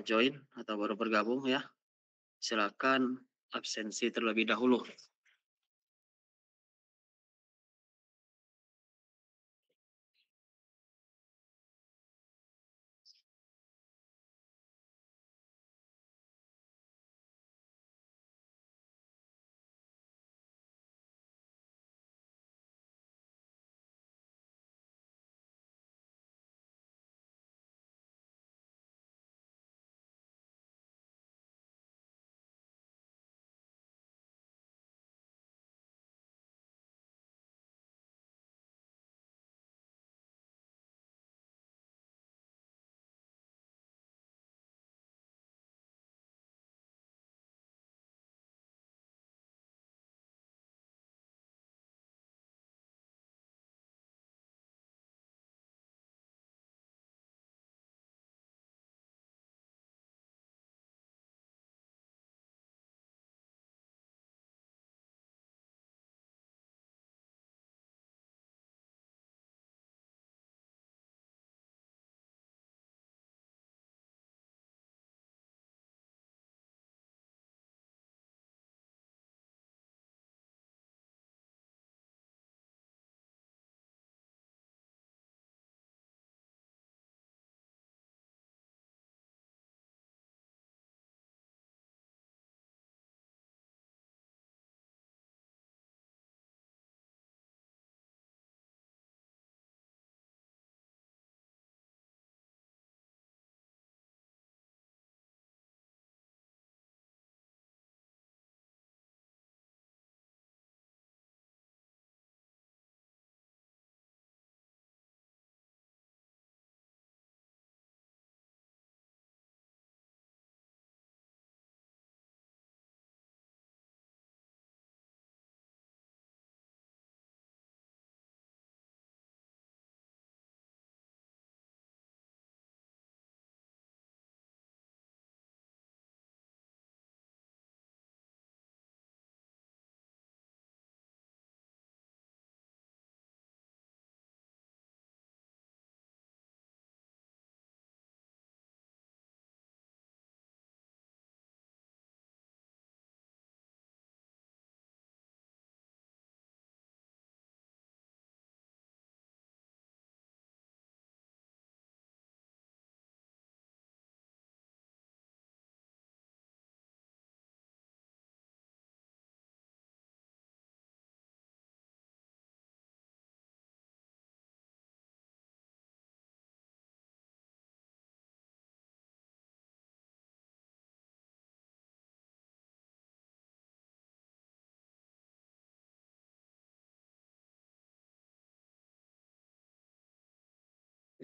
join atau baru bergabung ya, silakan absensi terlebih dahulu.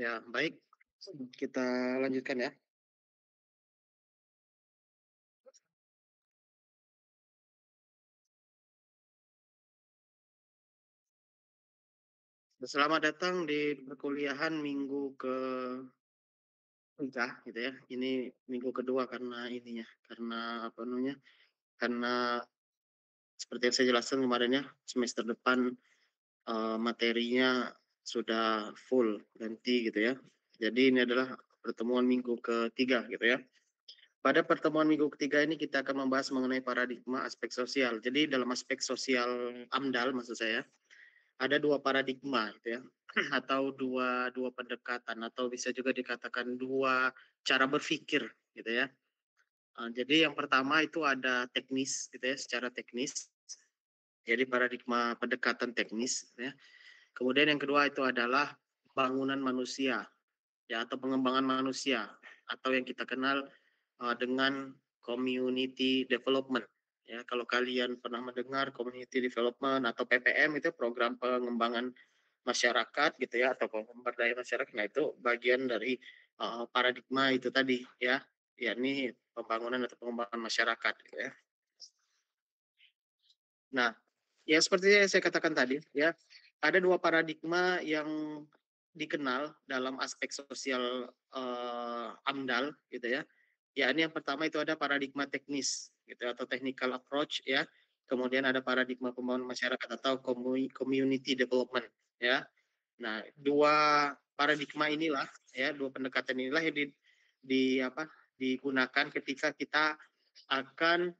Ya, baik. Kita lanjutkan ya. Selamat datang di perkuliahan minggu ketiga gitu ya. Ini minggu kedua karena ininya, karena apa namanya? Karena seperti yang saya jelaskan kemarin ya, semester depan materinya sudah full ganti gitu ya. Jadi ini adalah pertemuan minggu ketiga gitu ya. Pada pertemuan minggu ketiga ini kita akan membahas mengenai paradigma aspek sosial. Jadi dalam aspek sosial AMDAL maksud saya, ada dua paradigma gitu ya, atau dua dua pendekatan atau bisa juga dikatakan dua cara berpikir gitu ya. Jadi yang pertama itu ada teknis gitu ya, secara teknis. Jadi paradigma pendekatan teknis gitu ya. Kemudian yang kedua itu adalah bangunan manusia ya atau pengembangan manusia atau yang kita kenal dengan community development. Ya, kalau kalian pernah mendengar community development atau PPM itu program pengembangan masyarakat gitu ya atau pemberdayaan masyarakat, nah itu bagian dari paradigma itu tadi ya, yakni pembangunan atau pengembangan masyarakat gitu ya. Nah, ya seperti yang saya katakan tadi ya, ada dua paradigma yang dikenal dalam aspek sosial AMDAL gitu ya. Ya, ini yang pertama itu ada paradigma teknis gitu atau technical approach ya. Kemudian ada paradigma pembangunan masyarakat atau community development ya. Nah, dua paradigma inilah ya, dua pendekatan inilah yang di apa digunakan ketika kita akan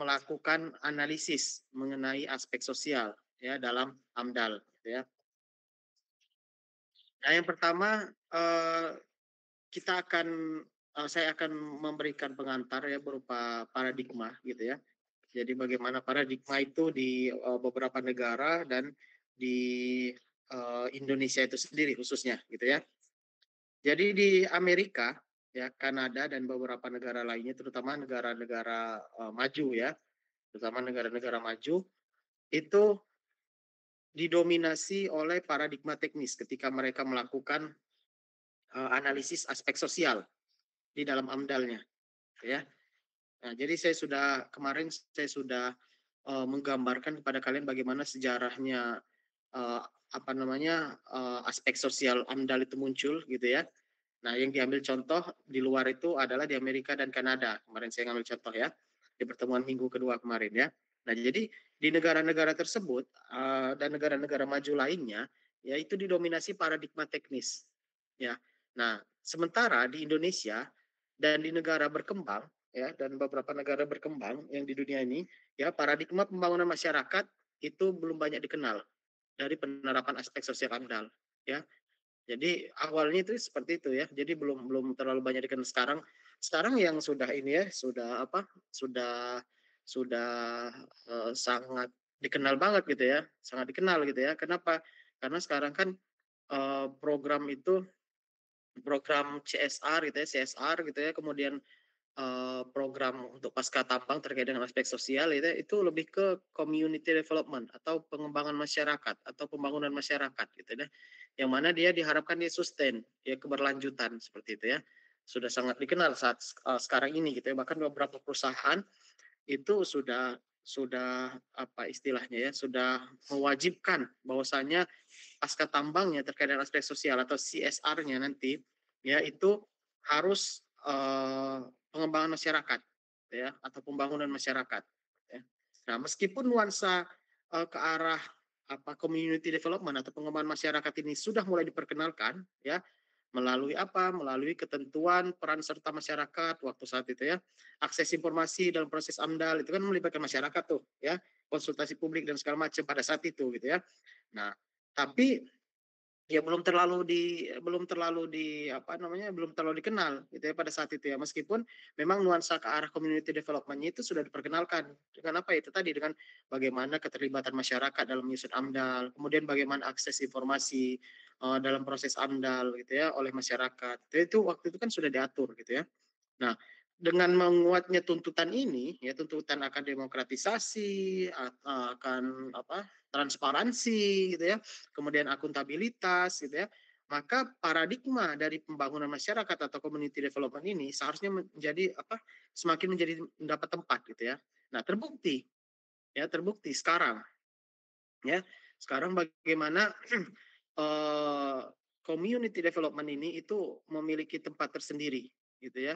melakukan analisis mengenai aspek sosial ya dalam AMDAL gitu ya. Nah, yang pertama saya akan memberikan pengantar ya berupa paradigma gitu ya. Jadi bagaimana paradigma itu di beberapa negara dan di Indonesia itu sendiri khususnya gitu ya. Jadi di Amerika ya, Kanada dan beberapa negara lainnya terutama negara-negara maju ya, terutama negara-negara maju itu didominasi oleh paradigma teknis ketika mereka melakukan analisis aspek sosial di dalam AMDAL-nya ya. Nah, jadi saya sudah menggambarkan kepada kalian bagaimana sejarahnya uh, aspek sosial AMDAL itu muncul gitu ya. Nah, yang diambil contoh di luar itu adalah di Amerika dan Kanada. Kemarin saya ngambil contoh ya di pertemuan minggu kedua kemarin ya. Nah, jadi di negara-negara tersebut dan negara-negara maju lainnya ya itu didominasi paradigma teknis ya. Nah, sementara di Indonesia dan di negara berkembang ya dan beberapa negara berkembang yang di dunia ini ya paradigma pembangunan masyarakat itu belum banyak dikenal dari penerapan aspek sosial AMDAL ya. Jadi awalnya itu seperti itu ya. Jadi belum belum terlalu banyak dikenal sekarang. Sekarang yang sudah ini ya, sudah apa? Sudah sangat dikenal banget gitu ya. Sangat dikenal gitu ya. Kenapa? Karena sekarang kan program itu program CSR gitu ya, CSR gitu ya, kemudian program untuk pasca tambang terkait dengan aspek sosial itu lebih ke community development atau pengembangan masyarakat atau pembangunan masyarakat gitu ya, yang mana dia diharapkan dia sustain ya keberlanjutan seperti itu ya, sudah sangat dikenal saat sekarang ini gitu ya, bahkan beberapa perusahaan itu sudah apa istilahnya ya, sudah mewajibkan bahwasanya pasca tambangnya terkait dengan aspek sosial atau CSR-nya nanti ya itu harus pengembangan masyarakat ya atau pembangunan masyarakat ya. Nah, meskipun nuansa ke arah apa community development atau pengembangan masyarakat ini sudah mulai diperkenalkan ya melalui apa? Melalui ketentuan peran serta masyarakat waktu saat itu ya. Akses informasi dalam proses AMDAL itu kan melibatkan masyarakat tuh ya, konsultasi publik dan segala macam pada saat itu gitu ya. Nah, tapi ya belum terlalu dikenal gitu ya pada saat itu ya, meskipun memang nuansa ke arah community development-nya itu sudah diperkenalkan dengan apa itu tadi, dengan bagaimana keterlibatan masyarakat dalam menyusun AMDAL, kemudian bagaimana akses informasi dalam proses AMDAL gitu ya oleh masyarakat. Itu waktu itu kan sudah diatur gitu ya. Nah, dengan menguatnya tuntutan ini, ya tuntutan akan demokratisasi, akan apa transparansi, gitu ya, kemudian akuntabilitas, gitu ya, maka paradigma dari pembangunan masyarakat atau community development ini seharusnya menjadi apa semakin menjadi mendapat tempat, gitu ya. Nah, terbukti sekarang, ya, sekarang bagaimana eh, community development ini itu memiliki tempat tersendiri, gitu ya,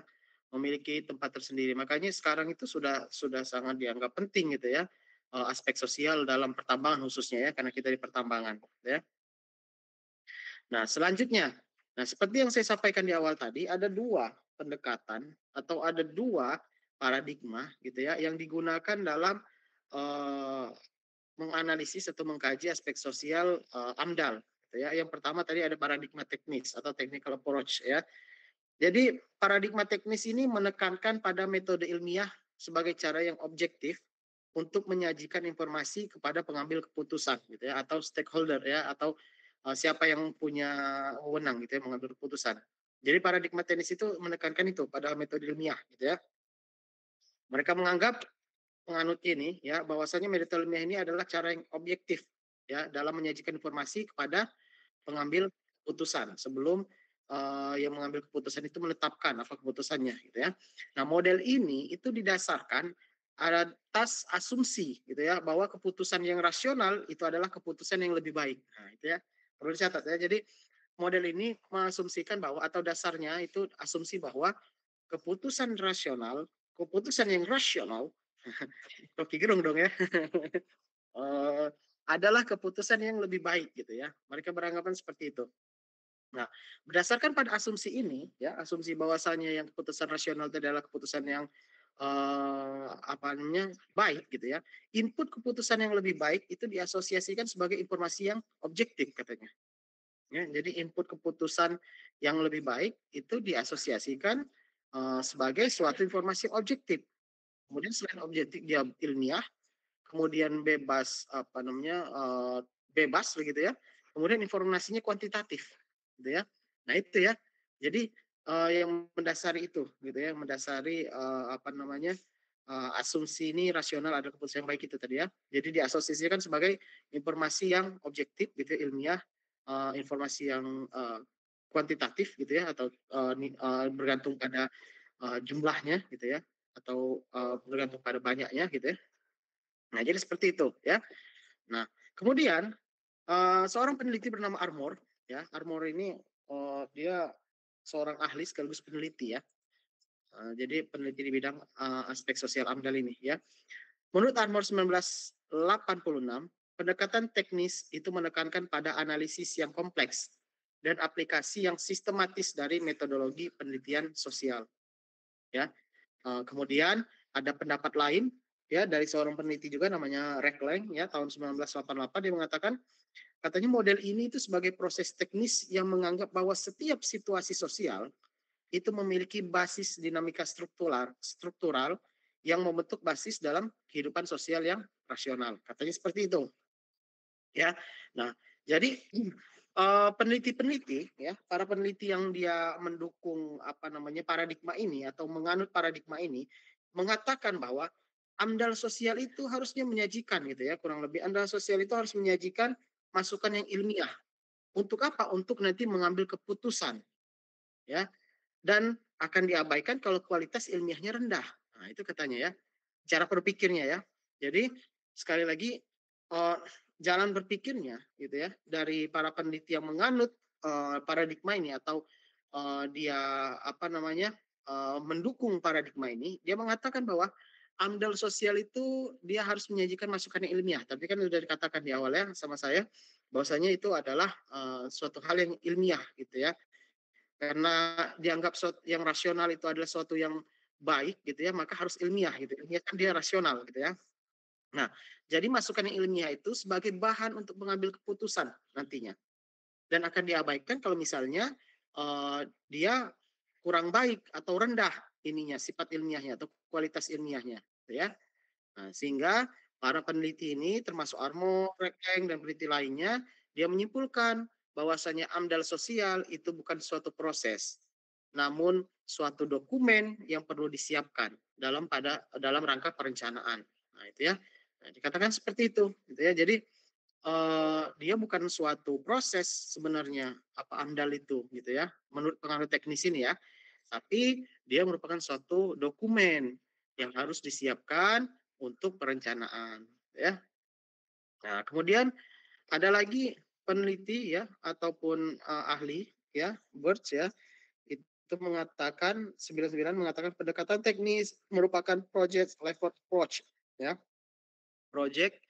memiliki tempat tersendiri. Makanya sekarang itu sudah sangat dianggap penting gitu ya, aspek sosial dalam pertambangan khususnya ya, karena kita di pertambangan ya. Nah, selanjutnya, nah seperti yang saya sampaikan di awal tadi, ada dua pendekatan atau ada dua paradigma gitu ya yang digunakan dalam eh, menganalisis atau mengkaji aspek sosial AMDAL gitu ya. Yang pertama tadi ada paradigma teknis atau technical approach ya. Jadi paradigma teknis ini menekankan pada metode ilmiah sebagai cara yang objektif untuk menyajikan informasi kepada pengambil keputusan gitu ya atau stakeholder ya atau siapa yang punya wewenang gitu ya mengambil keputusan. Jadi paradigma teknis itu menekankan itu pada metode ilmiah gitu ya. Mereka menganggap penganut ini ya bahwasanya metode ilmiah ini adalah cara yang objektif ya dalam menyajikan informasi kepada pengambil keputusan sebelum yang mengambil keputusan itu menetapkan apa keputusannya gitu ya. Nah, model ini itu didasarkan atas asumsi gitu ya bahwa keputusan yang rasional itu adalah keputusan yang lebih baik. Nah, itu ya. Perlu dicatat ya. Jadi model ini mengasumsikan bahwa atau dasarnya itu asumsi bahwa keputusan yang rasional, Rocky Gerung dong ya, adalah keputusan yang lebih baik gitu ya. Mereka beranggapan seperti itu. Nah, berdasarkan pada asumsi ini, ya, asumsi bahwasanya yang keputusan rasional itu adalah keputusan yang apa namanya, baik gitu ya. Input keputusan yang lebih baik itu diasosiasikan sebagai informasi yang objektif katanya. Ya, jadi input keputusan yang lebih baik itu diasosiasikan sebagai suatu informasi objektif. Kemudian selain objektif dia ilmiah, kemudian bebas apa namanya bebas begitu ya. Kemudian informasinya kuantitatif, gitu ya. Nah itu ya. Jadi yang mendasari itu, gitu ya, mendasari apa namanya asumsi ini rasional ada keputusan yang baik itu tadi ya. Jadi diasosiasikan sebagai informasi yang objektif, gitu ya, ilmiah, informasi yang kuantitatif, gitu ya, atau bergantung pada jumlahnya, gitu ya, atau bergantung pada banyaknya, gitu ya. Nah, jadi seperti itu ya. Nah, kemudian seorang peneliti bernama Armour, ya. Armour ini dia seorang ahli sekaligus peneliti ya. Jadi peneliti di bidang aspek sosial AMDAL ini ya. Menurut Armour 1986, pendekatan teknis itu menekankan pada analisis yang kompleks dan aplikasi yang sistematis dari metodologi penelitian sosial ya. Kemudian ada pendapat lain ya dari seorang peneliti juga namanya Reckleng ya tahun 1988 dia mengatakan katanya model ini itu sebagai proses teknis yang menganggap bahwa setiap situasi sosial itu memiliki basis dinamika struktural yang membentuk basis dalam kehidupan sosial yang rasional. Katanya seperti itu. Ya. Nah, jadi peneliti-peneliti ya, para peneliti yang dia mendukung apa namanya paradigma ini atau menganut paradigma ini mengatakan bahwa AMDAL sosial itu harusnya menyajikan gitu ya, kurang lebih AMDAL sosial itu harus menyajikan masukan yang ilmiah. Untuk apa? Untuk nanti mengambil keputusan ya dan akan diabaikan kalau kualitas ilmiahnya rendah. Nah, itu katanya ya. Cara berpikirnya ya. Jadi sekali lagi uh, jalan berpikirnya gitu ya dari para peneliti yang menganut paradigma ini atau dia apa namanya mendukung paradigma ini, dia mengatakan bahwa AMDAL sosial itu dia harus menyajikan masukan yang ilmiah. Tapi kan sudah dikatakan di awalnya sama saya bahwasanya itu adalah suatu hal yang ilmiah gitu ya karena dianggap yang rasional itu adalah suatu yang baik gitu ya, maka harus ilmiah gitu. Ilmiah kan dia rasional gitu ya. Nah, jadi masukan yang ilmiah itu sebagai bahan untuk mengambil keputusan nantinya dan akan diabaikan kalau misalnya dia kurang baik atau rendah ininya sifat ilmiahnya atau kualitas ilmiahnya, gitu ya. Nah, sehingga para peneliti ini termasuk Armo, Rekeng, dan peneliti lainnya, dia menyimpulkan bahwasanya AMDAL sosial itu bukan suatu proses, namun suatu dokumen yang perlu disiapkan dalam rangka perencanaan. Nah, itu ya. Nah, dikatakan seperti itu, gitu ya. Jadi dia bukan suatu proses sebenarnya apa AMDAL itu, gitu ya. Menurut pengaruh teknis ini ya, tapi dia merupakan suatu dokumen yang harus disiapkan untuk perencanaan ya. Nah, kemudian ada lagi peneliti ya ataupun ahli ya, Birch ya, itu mengatakan 99 mengatakan pendekatan teknis merupakan project level approach ya. Project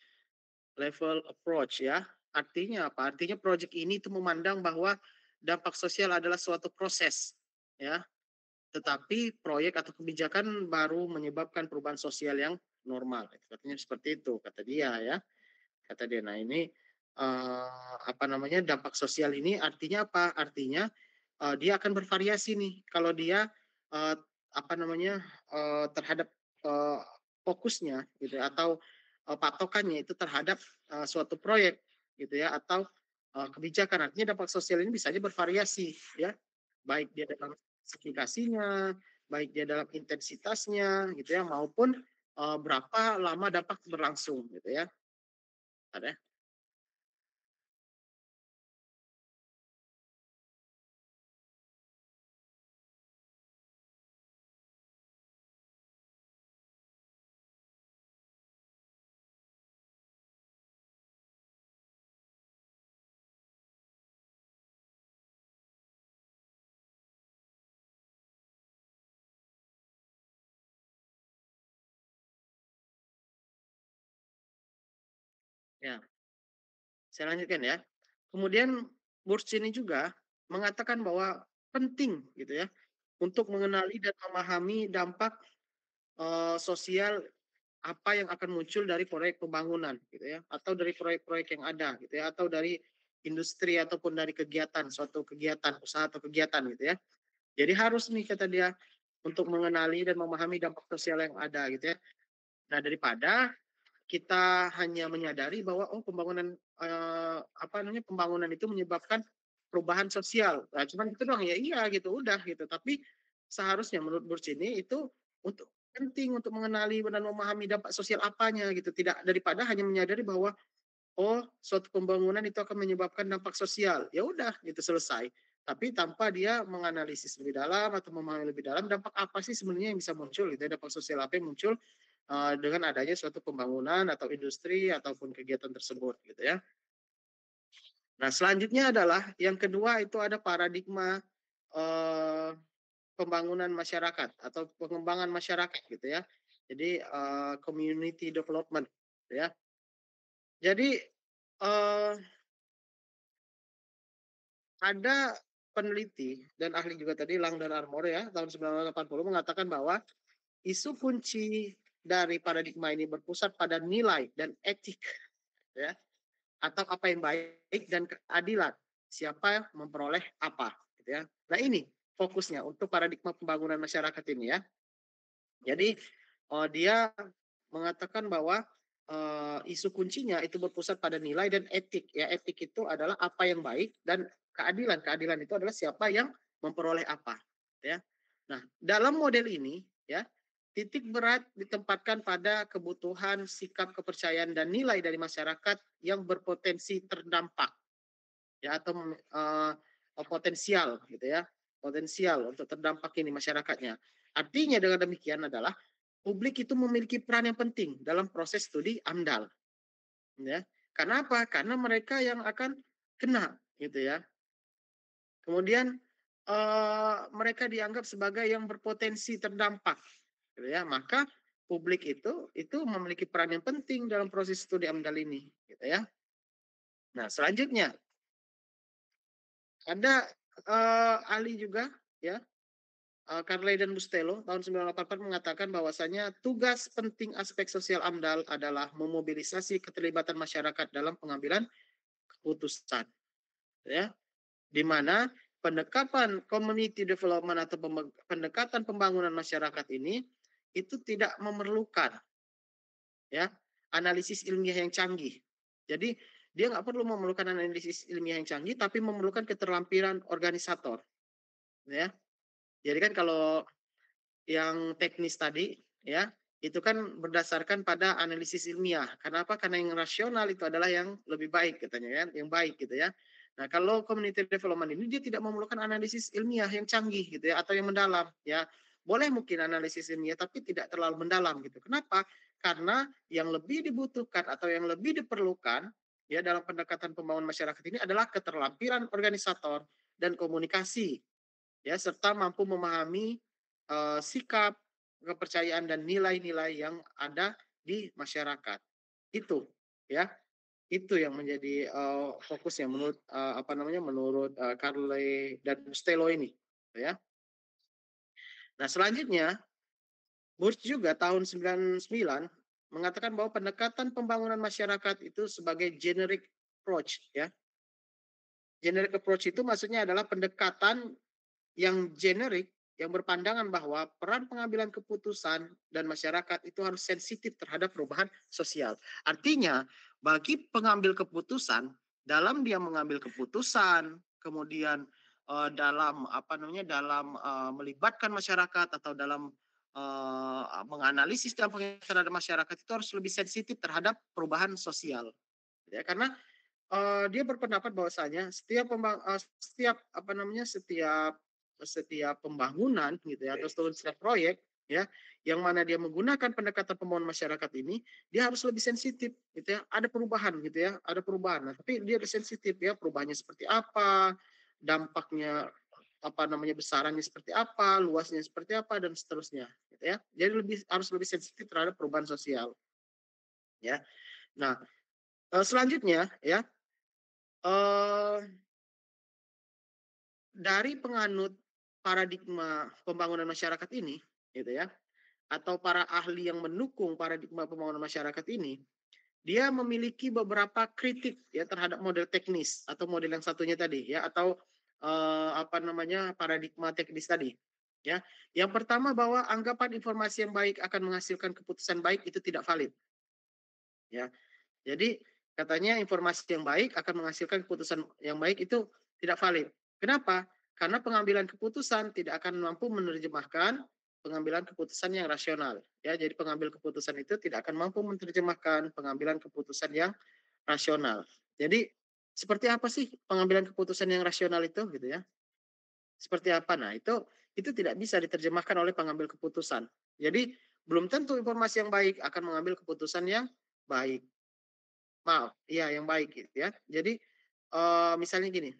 level approach ya. Artinya apa? Artinya project ini itu memandang bahwa dampak sosial adalah suatu proses ya. Tetapi proyek atau kebijakan baru menyebabkan perubahan sosial yang normal. Katanya seperti itu, kata dia ya. Kata dia. Nah ini apa namanya dampak sosial ini artinya apa? Artinya dia akan bervariasi nih. Kalau dia uh, apa namanya terhadap uh, fokusnya gitu ya, atau patokannya itu terhadap suatu proyek gitu ya atau kebijakan. Artinya dampak sosial ini bisa aja bervariasi ya. Baik dia dalam spesifikasinya, baik dia dalam intensitasnya gitu ya maupun berapa lama dampak berlangsung gitu ya. Ada? Ya, saya lanjutkan ya. Kemudian Burst ini juga mengatakan bahwa penting gitu ya untuk mengenali dan memahami dampak sosial apa yang akan muncul dari proyek pembangunan gitu ya, atau dari proyek-proyek yang ada gitu ya, atau dari industri ataupun dari kegiatan, suatu kegiatan, usaha atau kegiatan gitu ya. Jadi harus nih kata dia untuk mengenali dan memahami dampak sosial yang ada gitu ya. Nah, daripada kita hanya menyadari bahwa oh pembangunan apa namanya pembangunan itu menyebabkan perubahan sosial. Nah, cuman itu doang ya iya gitu udah gitu. Tapi seharusnya menurut Burj ini itu untuk penting untuk mengenali dan memahami dampak sosial apanya gitu. Tidak daripada hanya menyadari bahwa oh suatu pembangunan itu akan menyebabkan dampak sosial. Ya udah gitu selesai. Tapi tanpa dia menganalisis lebih dalam atau memahami lebih dalam dampak apa sih sebenarnya yang bisa muncul gitu ya, dampak sosial apa yang muncul dengan adanya suatu pembangunan atau industri ataupun kegiatan tersebut gitu ya. Nah, selanjutnya adalah yang kedua itu ada paradigma eh, pembangunan masyarakat atau pengembangan masyarakat gitu ya. Jadi community development gitu ya. Jadi eh, ada peneliti dan ahli juga tadi Lang dan Armor ya tahun 1980 mengatakan bahwa isu kunci dari paradigma ini berpusat pada nilai dan etik ya atau apa yang baik dan keadilan siapa yang memperoleh apa gitu ya. Nah ini fokusnya untuk paradigma pembangunan masyarakat ini ya. Jadi dia mengatakan bahwa isu kuncinya itu berpusat pada nilai dan etik. Ya, etik itu adalah apa yang baik dan keadilan. Keadilan itu adalah siapa yang memperoleh apa. Ya. Nah, dalam model ini, ya, titik berat ditempatkan pada kebutuhan, sikap, kepercayaan dan nilai dari masyarakat yang berpotensi terdampak, ya, atau potensial, gitu ya, potensial untuk terdampak ini masyarakatnya. Artinya dengan demikian adalah publik itu memiliki peran yang penting dalam proses studi AMDAL, ya. Karena apa? Karena mereka yang akan kena, gitu ya. Kemudian mereka dianggap sebagai yang berpotensi terdampak, gitu ya. Maka publik itu memiliki peran yang penting dalam proses studi AMDAL ini, gitu ya. Nah, selanjutnya ada ahli juga, ya, Carley dan Bustelo tahun 1984 mengatakan bahwasanya tugas penting aspek sosial AMDAL adalah memobilisasi keterlibatan masyarakat dalam pengambilan keputusan, ya, di mana pendekatan community development atau pendekatan pembangunan masyarakat ini itu tidak memerlukan ya analisis ilmiah yang canggih. Jadi dia nggak perlu memerlukan analisis ilmiah yang canggih, tapi memerlukan keterampilan organisator, ya. Jadi kan kalau yang teknis tadi ya itu kan berdasarkan pada analisis ilmiah. Kenapa? Karena yang rasional itu adalah yang lebih baik katanya kan, yang baik gitu ya. Nah, kalau community development ini dia tidak memerlukan analisis ilmiah yang canggih gitu ya atau yang mendalam ya. Boleh mungkin analisis ilmiah tapi tidak terlalu mendalam gitu. Kenapa? Karena yang lebih dibutuhkan atau yang lebih diperlukan ya dalam pendekatan pembangunan masyarakat ini adalah keterampilan organisator dan komunikasi ya serta mampu memahami sikap, kepercayaan dan nilai-nilai yang ada di masyarakat. Itu ya, itu yang menjadi fokusnya menurut apa namanya menurut Carle dan Stelo ini ya. Nah, selanjutnya Burj juga tahun 99 mengatakan bahwa pendekatan pembangunan masyarakat itu sebagai generic approach ya. Generic approach itu maksudnya adalah pendekatan yang generik yang berpandangan bahwa peran pengambilan keputusan dan masyarakat itu harus sensitif terhadap perubahan sosial. Artinya, bagi pengambil keputusan dalam dia mengambil keputusan, kemudian dalam apa namanya dalam melibatkan masyarakat atau dalam menganalisis dampak terhadap masyarakat itu harus lebih sensitif terhadap perubahan sosial. Ya, karena dia berpendapat bahwasanya setiap apa namanya setiap setiap pembangunan gitu ya atau setiap proyek ya yang mana dia menggunakan pendekatan pembangunan masyarakat ini dia harus lebih sensitif gitu ya ada perubahan gitu ya ada perubahan nah, tapi dia harus sensitif ya perubahannya seperti apa dampaknya apa namanya besarannya seperti apa luasnya seperti apa dan seterusnya gitu ya jadi harus lebih sensitif terhadap perubahan sosial ya nah selanjutnya ya eh dari penganut paradigma pembangunan masyarakat ini, gitu ya, atau para ahli yang mendukung paradigma pembangunan masyarakat ini, dia memiliki beberapa kritik ya terhadap model teknis atau model yang satunya tadi ya, atau apa namanya, paradigma teknis tadi. Ya, yang pertama bahwa anggapan informasi yang baik akan menghasilkan keputusan baik itu tidak valid. Ya, jadi katanya informasi yang baik akan menghasilkan keputusan yang baik itu tidak valid. Kenapa? Karena pengambilan keputusan tidak akan mampu menerjemahkan pengambilan keputusan yang rasional. Ya, jadi pengambil keputusan itu tidak akan mampu menerjemahkan pengambilan keputusan yang rasional. Jadi seperti apa sih pengambilan keputusan yang rasional itu gitu ya? Seperti apa? Nah, itu tidak bisa diterjemahkan oleh pengambil keputusan. Jadi belum tentu informasi yang baik akan mengambil keputusan yang baik. Maaf, iya yang baik gitu ya. Jadi, misalnya gini,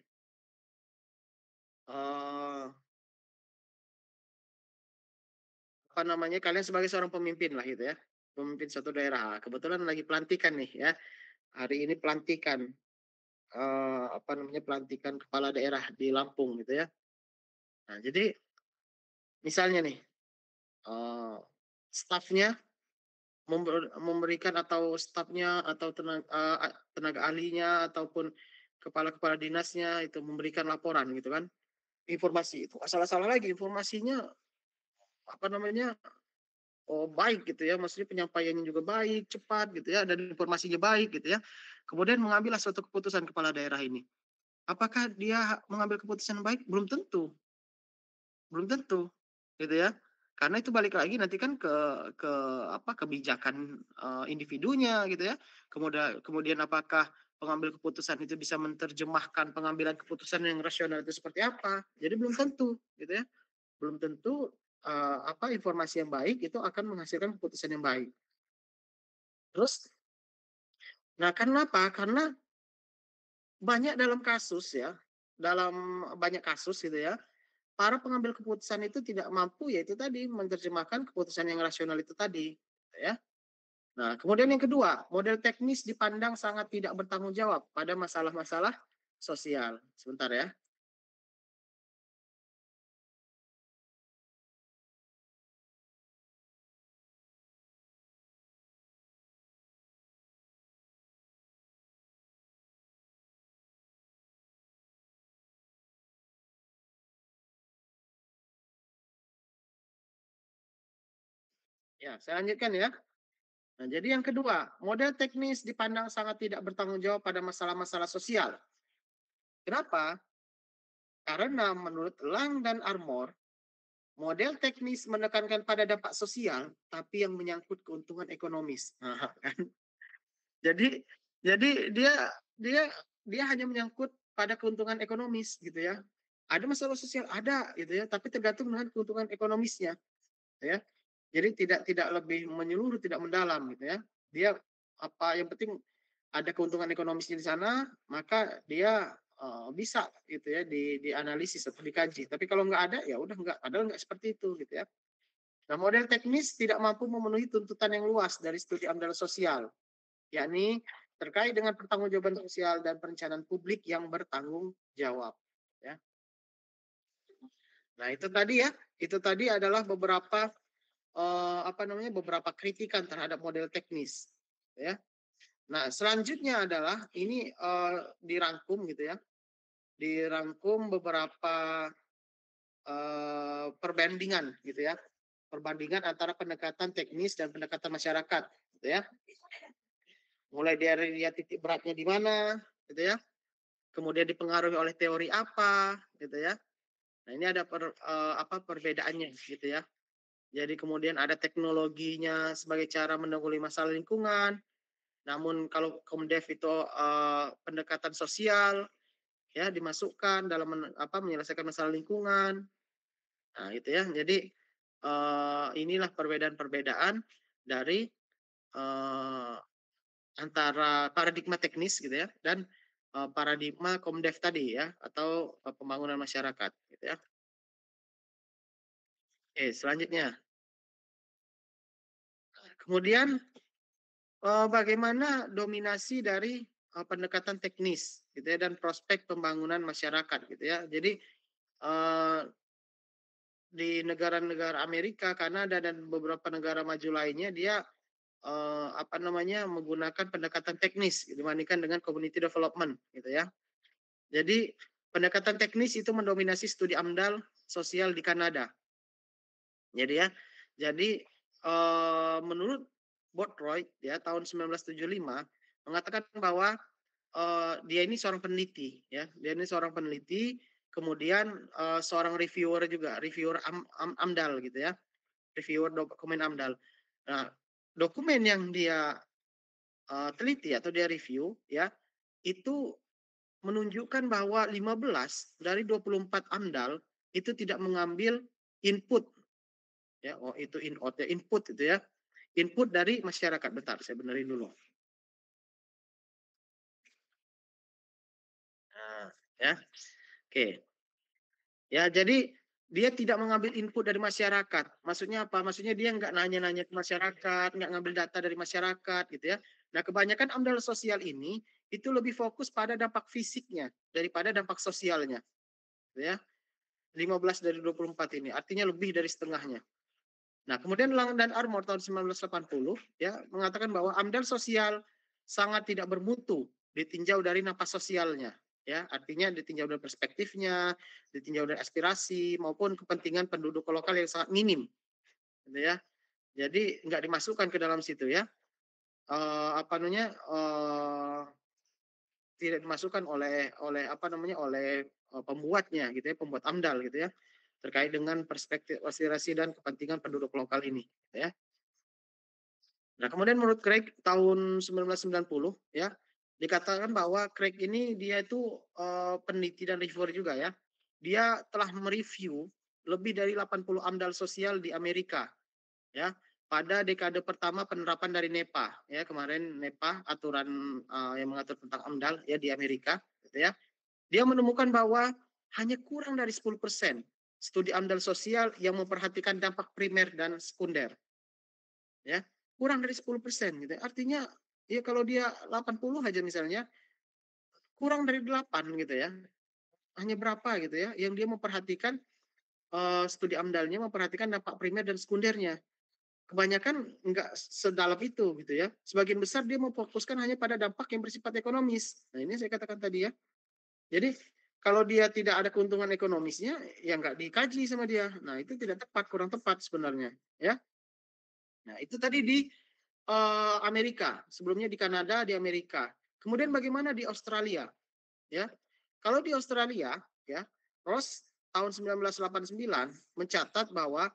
eee, apa namanya, kalian sebagai seorang pemimpin lah gitu ya, pemimpin suatu daerah, kebetulan lagi pelantikan nih ya, hari ini pelantikan, apa namanya, pelantikan kepala daerah di Lampung gitu ya. Nah jadi misalnya nih, eee, stafnya memberikan atau stafnya atau tenaga ahlinya ataupun kepala-kepala dinasnya itu memberikan laporan gitu kan, informasi itu salah-salah lagi informasinya, apa namanya, baik gitu ya, maksudnya penyampaiannya juga baik, cepat gitu ya, dan informasinya baik gitu ya. Kemudian mengambillah suatu keputusan kepala daerah ini. Apakah dia mengambil keputusan baik? Belum tentu, belum tentu, gitu ya. Karena itu balik lagi nanti kan ke apa, kebijakan, individunya gitu ya. Kemudian kemudian apakah pengambil keputusan itu bisa menerjemahkan pengambilan keputusan yang rasional itu seperti apa. Jadi belum tentu, gitu ya. Belum tentu, apa, informasi yang baik itu akan menghasilkan keputusan yang baik. Terus, nah kenapa? Karena banyak dalam kasus ya, dalam banyak kasus gitu ya, para pengambil keputusan itu tidak mampu ya itu tadi menerjemahkan keputusan yang rasional itu tadi, gitu ya. Nah, kemudian yang kedua, model teknis dipandang sangat tidak bertanggung jawab pada masalah-masalah sosial. Sebentar ya. Ya, saya lanjutkan ya. Nah, jadi yang kedua, model teknis dipandang sangat tidak bertanggung jawab pada masalah-masalah sosial. Kenapa? Karena menurut Lang dan Armour, model teknis menekankan pada dampak sosial, tapi yang menyangkut keuntungan ekonomis. Nah, kan? Jadi dia dia dia hanya menyangkut pada keuntungan ekonomis gitu ya. Ada masalah sosial, ada gitu ya, tapi tergantung dengan keuntungan ekonomisnya, gitu ya. Jadi tidak lebih menyeluruh, tidak mendalam gitu ya. Dia apa yang penting ada keuntungan ekonomisnya di sana, maka dia bisa gitu ya dianalisis atau dikaji. Tapi kalau nggak ada ya udah nggak, padahal nggak seperti itu gitu ya. Nah, model teknis tidak mampu memenuhi tuntutan yang luas dari studi amdal sosial, yakni terkait dengan pertanggungjawaban sosial dan perencanaan publik yang bertanggung jawab. Ya. Nah itu tadi adalah beberapa apa namanya beberapa kritikan terhadap model teknis. Ya. Nah selanjutnya adalah ini dirangkum gitu ya, dirangkum beberapa perbandingan gitu ya, perbandingan antara pendekatan teknis dan pendekatan masyarakat, gitu ya. Mulai dari lihat titik beratnya di mana, gitu ya. Kemudian dipengaruhi oleh teori apa, gitu ya. Nah, ini ada apa perbedaannya gitu ya. Jadi kemudian ada teknologinya sebagai cara menanggulangi masalah lingkungan. Namun kalau Komdev itu pendekatan sosial ya dimasukkan dalam apa menyelesaikan masalah lingkungan. Nah, itu ya. Jadi inilah perbedaan-perbedaan dari eh, antara paradigma teknis gitu ya dan paradigma Komdev tadi ya atau pembangunan masyarakat gitu ya. Oke, selanjutnya. Kemudian bagaimana dominasi dari pendekatan teknis gitu ya dan prospek pembangunan masyarakat gitu ya. Jadi eee, di negara-negara Amerika, Kanada, dan beberapa negara maju lainnya dia, apa namanya, menggunakan pendekatan teknis dibandingkan dengan community development gitu ya. Jadi pendekatan teknis itu mendominasi studi AMDAL sosial di Kanada. Jadi ya, jadi, menurut Bothroyd ya tahun 1975 mengatakan bahwa, dia ini seorang peneliti ya, dia ini seorang peneliti, kemudian, seorang reviewer juga, reviewer AMDAL gitu ya, reviewer dokumen AMDAL. Nah, dokumen yang dia, teliti atau dia review ya, itu menunjukkan bahwa 15 dari 24 AMDAL itu tidak mengambil input ya, oh itu ya, input itu ya, input dari masyarakat. Bentar saya benerin dulu. Nah, ya, oke. Ya, jadi dia tidak mengambil input dari masyarakat. Maksudnya apa? Maksudnya dia nggak nanya-nanya ke masyarakat, nggak ngambil data dari masyarakat gitu ya. Nah, kebanyakan AMDAL sosial ini itu lebih fokus pada dampak fisiknya daripada dampak sosialnya, gitu ya. 15 dari 24 ini, artinya lebih dari setengahnya. Nah, kemudian Lang dan Armour tahun 1980 ya mengatakan bahwa AMDAL sosial sangat tidak bermutu ditinjau dari napas sosialnya. Ya, artinya ditinjau dari perspektifnya, ditinjau dari aspirasi maupun kepentingan penduduk lokal yang sangat minim, gitu ya. Jadi nggak dimasukkan ke dalam situ ya. Apa namanya? Tidak dimasukkan oleh apa namanya? Oleh pembuatnya gitu ya, pembuat AMDAL gitu ya. Terkait dengan perspektif aspirasi dan kepentingan penduduk lokal ini, gitu ya. Nah, kemudian menurut Craig tahun 1990 ya, dikatakan bahwa Craig ini dia itu, peneliti dan reviewer juga ya. Dia telah mereview lebih dari 80 AMDAL sosial di Amerika ya, pada dekade pertama penerapan dari NEPA ya, kemarin NEPA aturan, yang mengatur tentang AMDAL ya di Amerika gitu ya. Dia menemukan bahwa hanya kurang dari 10% studi AMDAL sosial yang memperhatikan dampak primer dan sekunder. Ya, kurang dari 10% gitu ya. Artinya, ya kalau dia 80 aja misalnya, kurang dari 8 gitu ya. Hanya berapa gitu ya, yang dia memperhatikan, studi AMDAL-nya memperhatikan dampak primer dan sekundernya. Kebanyakan enggak sedalam itu gitu ya. Sebagian besar dia memfokuskan hanya pada dampak yang bersifat ekonomis. Nah, ini saya katakan tadi ya. Jadi, kalau dia tidak ada keuntungan ekonomisnya, ya nggak dikaji sama dia. Nah, itu tidak tepat, kurang tepat sebenarnya, ya. Nah, itu tadi di Amerika, sebelumnya di Kanada, di Amerika. Kemudian bagaimana di Australia, ya? Kalau di Australia, ya, Ross tahun 1989 mencatat bahwa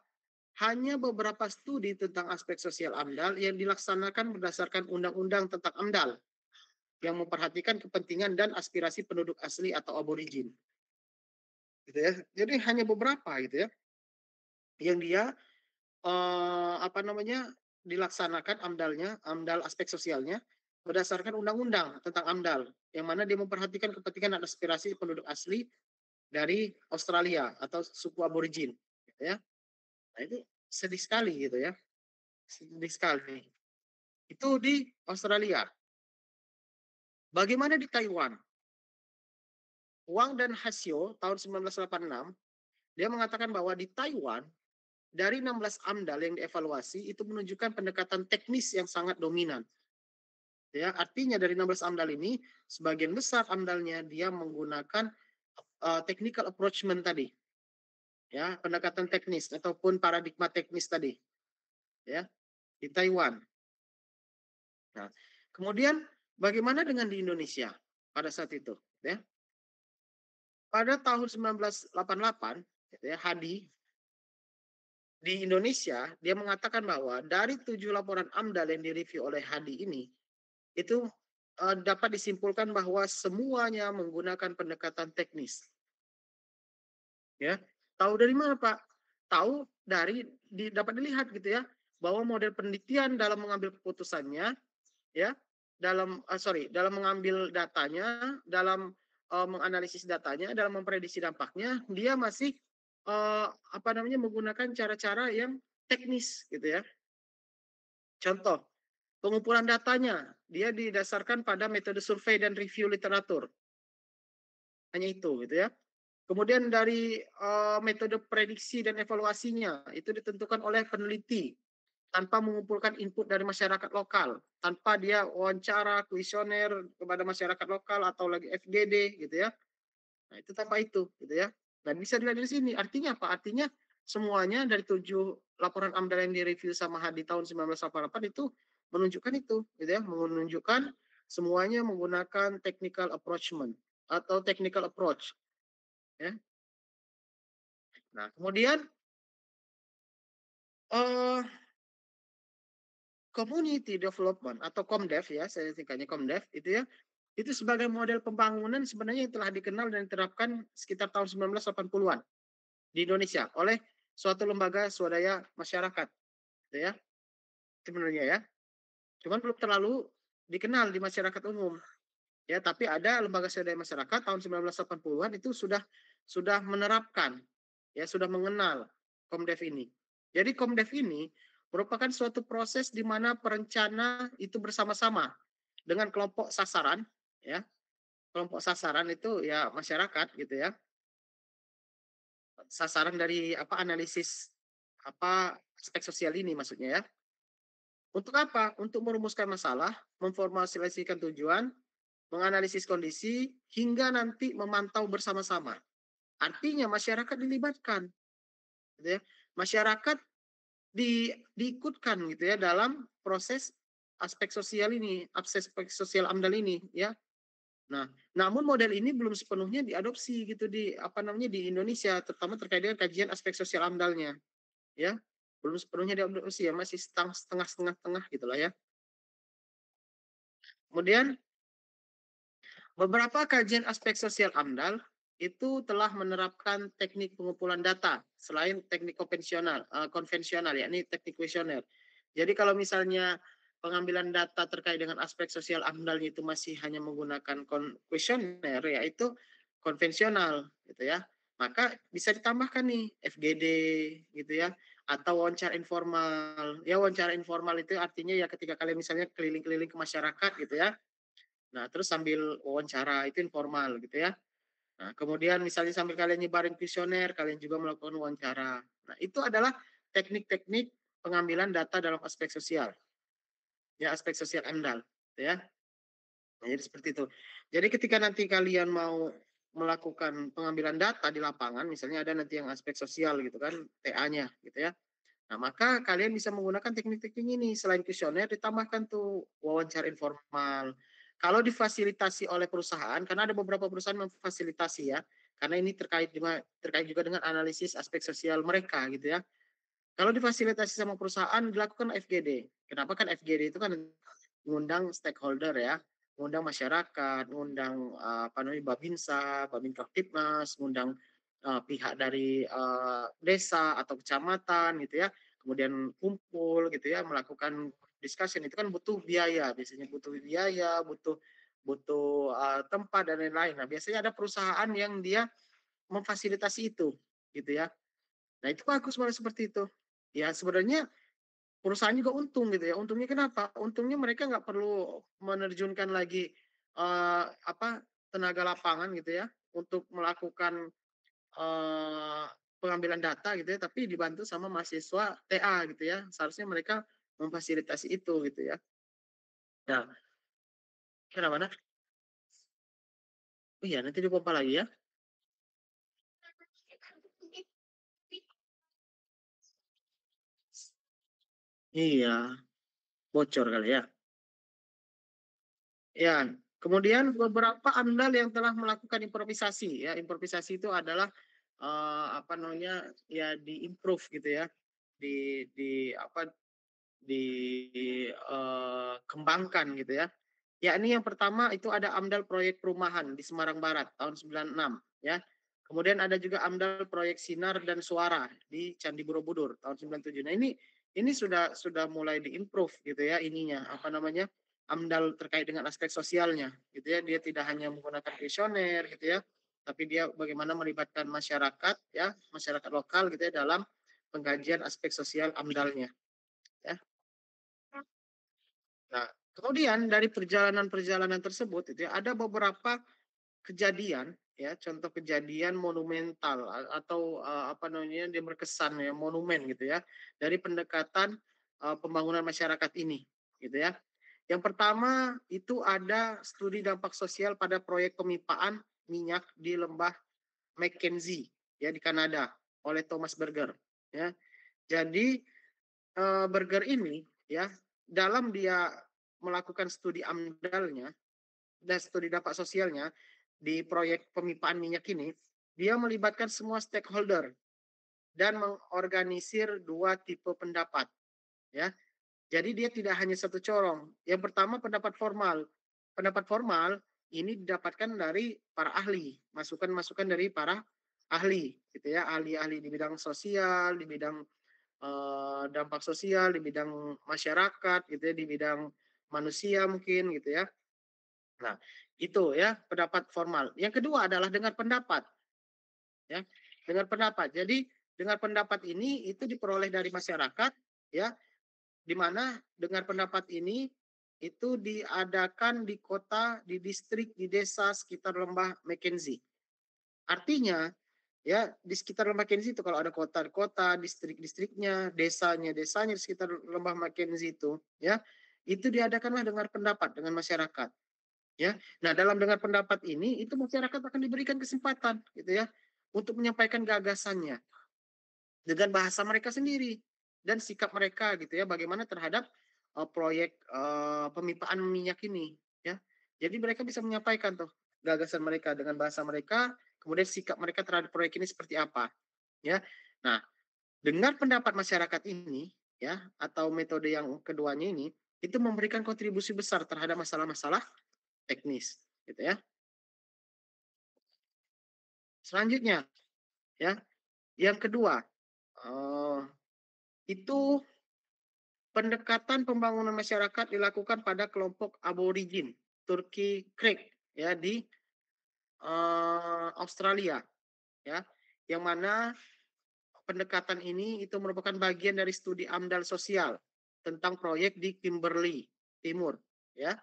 hanya beberapa studi tentang aspek sosial AMDAL yang dilaksanakan berdasarkan undang-undang tentang AMDAL yang memperhatikan kepentingan dan aspirasi penduduk asli atau aborigin, gitu ya. Jadi hanya beberapa gitu ya, yang dia apa namanya, dilaksanakan AMDAL-nya, AMDAL aspek sosialnya, berdasarkan undang-undang tentang AMDAL, yang mana dia memperhatikan kepentingan dan aspirasi penduduk asli dari Australia atau suku aborigin, gitu ya. Nah, itu sedih sekali gitu ya, sedih sekali. Itu di Australia. Bagaimana di Taiwan? Wang dan Hasio tahun 1986, dia mengatakan bahwa di Taiwan, dari 16 AMDAL yang dievaluasi, itu menunjukkan pendekatan teknis yang sangat dominan. Ya, artinya dari 16 AMDAL ini, sebagian besar AMDAL-nya dia menggunakan technical approachment tadi, ya, pendekatan teknis ataupun paradigma teknis tadi, ya, di Taiwan. Nah, kemudian bagaimana dengan di Indonesia pada saat itu, ya? Pada tahun 1988, gitu ya, Hadi di Indonesia dia mengatakan bahwa dari 7 laporan AMDAL yang direview oleh Hadi ini, itu dapat disimpulkan bahwa semuanya menggunakan pendekatan teknis. Ya, tahu dari mana Pak? Tahu dari dapat dilihat gitu ya, bahwa model penelitian dalam mengambil keputusannya, ya, dalam mengambil datanya, dalam menganalisis datanya, dalam memprediksi dampaknya, dia masih apa namanya, menggunakan cara-cara yang teknis gitu ya. Contoh, pengumpulan datanya, dia didasarkan pada metode survei dan review literatur. Hanya itu gitu ya. Kemudian dari metode prediksi dan evaluasinya itu ditentukan oleh peneliti tanpa mengumpulkan input dari masyarakat lokal, tanpa dia wawancara, kuesioner kepada masyarakat lokal atau lagi FGD gitu ya. Nah, itu tanpa itu gitu ya. Dan bisa dilihat di sini, artinya apa? Artinya semuanya dari 7 laporan AMDAL yang direview sama HADI tahun 1988 itu menunjukkan itu, gitu ya, menunjukkan semuanya menggunakan technical approachment atau technical approach, ya. Nah, kemudian eh community development atau Komdev ya, saya singkatnya Komdev itu ya, itu sebagai model pembangunan sebenarnya yang telah dikenal dan diterapkan sekitar tahun 1980-an di Indonesia oleh suatu lembaga swadaya masyarakat, gitu ya, sebenarnya ya. Cuman belum terlalu dikenal di masyarakat umum, ya. Tapi ada lembaga swadaya masyarakat tahun 1980-an itu sudah menerapkan, ya, sudah mengenal Komdev ini. Jadi Komdev ini merupakan suatu proses di mana perencana itu bersama-sama dengan kelompok sasaran, ya. Kelompok sasaran itu ya masyarakat gitu ya. Sasaran dari apa analisis apa aspek sosial ini maksudnya ya. Untuk apa? Untuk merumuskan masalah, memformulasikan tujuan, menganalisis kondisi, hingga nanti memantau bersama-sama. Artinya masyarakat dilibatkan, gitu ya. Masyarakat diikutkan gitu ya dalam proses aspek sosial ini, aspek sosial AMDAL ini ya. Nah, namun model ini belum sepenuhnya diadopsi gitu di apa namanya di Indonesia, terutama terkait dengan kajian aspek sosial AMDALnya, ya. Belum sepenuhnya diadopsi ya, masih setengah-setengah gitulah ya. Kemudian beberapa kajian aspek sosial AMDAL itu telah menerapkan teknik pengumpulan data selain teknik konvensional yakni teknik kuesioner. Jadi kalau misalnya pengambilan data terkait dengan aspek sosial AMDAL itu masih hanya menggunakan kuesioner yaitu konvensional gitu ya. Maka bisa ditambahkan nih FGD gitu ya atau wawancara informal. Ya wawancara informal itu artinya ya ketika kalian misalnya keliling-keliling ke masyarakat gitu ya. Nah, terus sambil wawancara itu informal gitu ya. Nah, kemudian misalnya sambil kalian nyebarin kuesioner, kalian juga melakukan wawancara. Nah, itu adalah teknik-teknik pengambilan data dalam aspek sosial. Ya, aspek sosial AMDAL, gitu ya. Nah, jadi seperti itu. Jadi ketika nanti kalian mau melakukan pengambilan data di lapangan, misalnya ada nanti yang aspek sosial gitu kan, TA-nya gitu ya. Nah, maka kalian bisa menggunakan teknik-teknik ini. Selain kuesioner, ditambahkan tuh wawancara informal. Kalau difasilitasi oleh perusahaan, karena ada beberapa perusahaan memfasilitasi ya, karena ini terkait juga dengan analisis aspek sosial mereka gitu ya. Kalau difasilitasi sama perusahaan, dilakukan FGD. Kenapa kan FGD itu kan mengundang stakeholder ya, mengundang masyarakat, mengundang apa namanya Babinsa, Babin Kaptipmas, mengundang pihak dari desa atau kecamatan gitu ya, kemudian kumpul gitu ya, melakukan discussion itu kan butuh biaya, biasanya butuh biaya, butuh butuh tempat dan lain-lain. Nah, biasanya ada perusahaan yang dia memfasilitasi itu gitu ya. Nah, itu bagus malah seperti itu. Ya sebenarnya perusahaan juga untung gitu ya. Untungnya kenapa? Untungnya mereka nggak perlu menerjunkan lagi apa tenaga lapangan gitu ya untuk melakukan eh, pengambilan data gitu ya, tapi dibantu sama mahasiswa TA gitu ya. Seharusnya mereka memfasilitasi itu gitu ya. Nah, kenapa? Nah? Oh iya, nanti dipompa lagi ya. Iya, bocor kali ya. Ya, kemudian beberapa AMDAL yang telah melakukan improvisasi ya. Improvisasi itu adalah apa namanya ya diimprove gitu ya. Di apa dikembangkan gitu ya. Ya, ini yang pertama itu ada AMDAL proyek perumahan di Semarang Barat tahun 96 ya. Kemudian ada juga AMDAL proyek sinar dan suara di Candi Borobudur tahun 97. Nah, ini sudah mulai diimprove gitu ya ininya apa namanya AMDAL terkait dengan aspek sosialnya gitu ya. Dia tidak hanya menggunakan kuesioner gitu ya, tapi dia bagaimana melibatkan masyarakat ya, masyarakat lokal gitu ya dalam pengkajian aspek sosial AMDAL-nya ya. Nah, kemudian dari perjalanan-perjalanan tersebut itu ya, ada beberapa kejadian ya, contoh kejadian monumental atau apa namanya dia berkesan ya, monumen gitu ya, dari pendekatan pembangunan masyarakat ini gitu ya. Yang pertama itu ada studi dampak sosial pada proyek pemipaan minyak di lembah Mackenzie ya di Kanada oleh Thomas Berger ya. Jadi Berger ini ya dalam dia melakukan studi AMDAL-nya dan studi dampak sosialnya di proyek pemipaan minyak ini, dia melibatkan semua stakeholder dan mengorganisir dua tipe pendapat ya. Jadi dia tidak hanya satu corong. Yang pertama pendapat formal. Pendapat formal ini didapatkan dari para ahli, masukan-masukan dari para ahli gitu ya, ahli-ahli di bidang sosial, di bidang dampak sosial, di bidang masyarakat gitu ya, di bidang manusia mungkin gitu ya. Nah, itu ya pendapat formal. Yang kedua adalah dengar pendapat ya. Dengar pendapat. Jadi dengar pendapat ini itu diperoleh dari masyarakat ya, di mana dengar pendapat ini itu diadakan di kota, di distrik, di desa sekitar lembah Mackenzie. Artinya ya di sekitar lembah Mackenzie itu kalau ada kota-kota, distrik-distriknya, desanya di sekitar lembah Mackenzie itu ya, itu diadakanlah dengar pendapat dengan masyarakat ya. Nah, dalam dengar pendapat ini itu masyarakat akan diberikan kesempatan gitu ya untuk menyampaikan gagasannya dengan bahasa mereka sendiri dan sikap mereka gitu ya bagaimana terhadap proyek pemipaan minyak ini ya. Jadi mereka bisa menyampaikan tuh gagasan mereka dengan bahasa mereka, kemudian sikap mereka terhadap proyek ini seperti apa ya. Nah, dengar pendapat masyarakat ini ya atau metode yang keduanya ini itu memberikan kontribusi besar terhadap masalah-masalah teknis gitu ya. Selanjutnya ya, yang kedua eh, itu pendekatan pembangunan masyarakat dilakukan pada kelompok aborigin Turki Creek ya di Australia ya, yang mana pendekatan ini itu merupakan bagian dari studi AMDAL sosial tentang proyek di Kimberley Timur ya.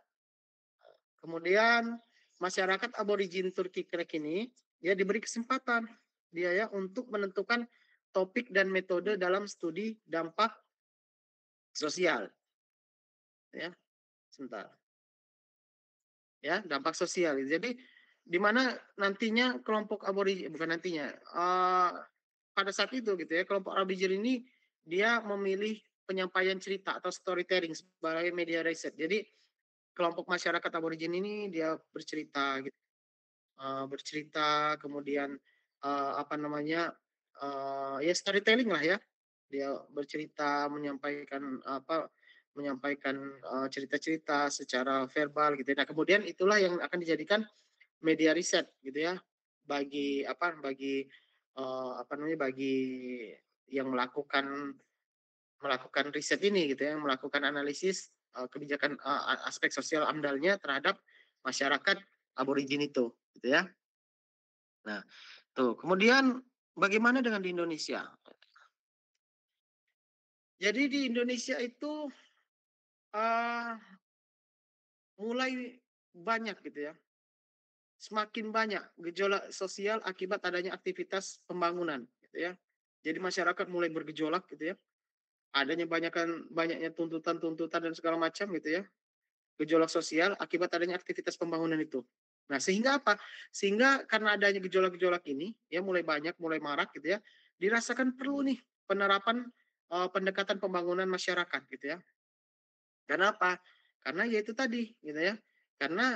Kemudian masyarakat aborigin Turki Creek ini ya diberi kesempatan dia ya untuk menentukan topik dan metode dalam studi dampak sosial ya. Sebentar. Ya, dampak sosial. Jadi di mana nantinya kelompok aborigin bukan nantinya, pada saat itu gitu ya, kelompok aborigin ini dia memilih penyampaian cerita atau storytelling sebagai media riset. Jadi kelompok masyarakat aborigin ini dia bercerita gitu, bercerita kemudian, apa namanya, ya storytelling lah ya. Dia bercerita, menyampaikan apa, menyampaikan, cerita-cerita secara verbal gitu ya. Nah, kemudian itulah yang akan dijadikan media riset gitu ya, bagi apa, bagi, apa namanya, bagi yang melakukan melakukan riset ini gitu ya, melakukan analisis, kebijakan, aspek sosial AMDAL-nya terhadap masyarakat aborigin itu, gitu ya. Nah, tuh. Kemudian bagaimana dengan di Indonesia? Jadi di Indonesia itu, eee, mulai banyak gitu ya, semakin banyak gejolak sosial akibat adanya aktivitas pembangunan gitu ya. Jadi masyarakat mulai bergejolak gitu ya, banyaknya tuntutan-tuntutan dan segala macam gitu ya, gejolak sosial akibat adanya aktivitas pembangunan itu. Nah, sehingga apa? Sehingga karena adanya gejolak-gejolak ini ya mulai banyak, mulai marak gitu ya, dirasakan perlu nih penerapan, pendekatan pembangunan masyarakat gitu ya. Karena apa? Karena ya itu tadi gitu ya. Karena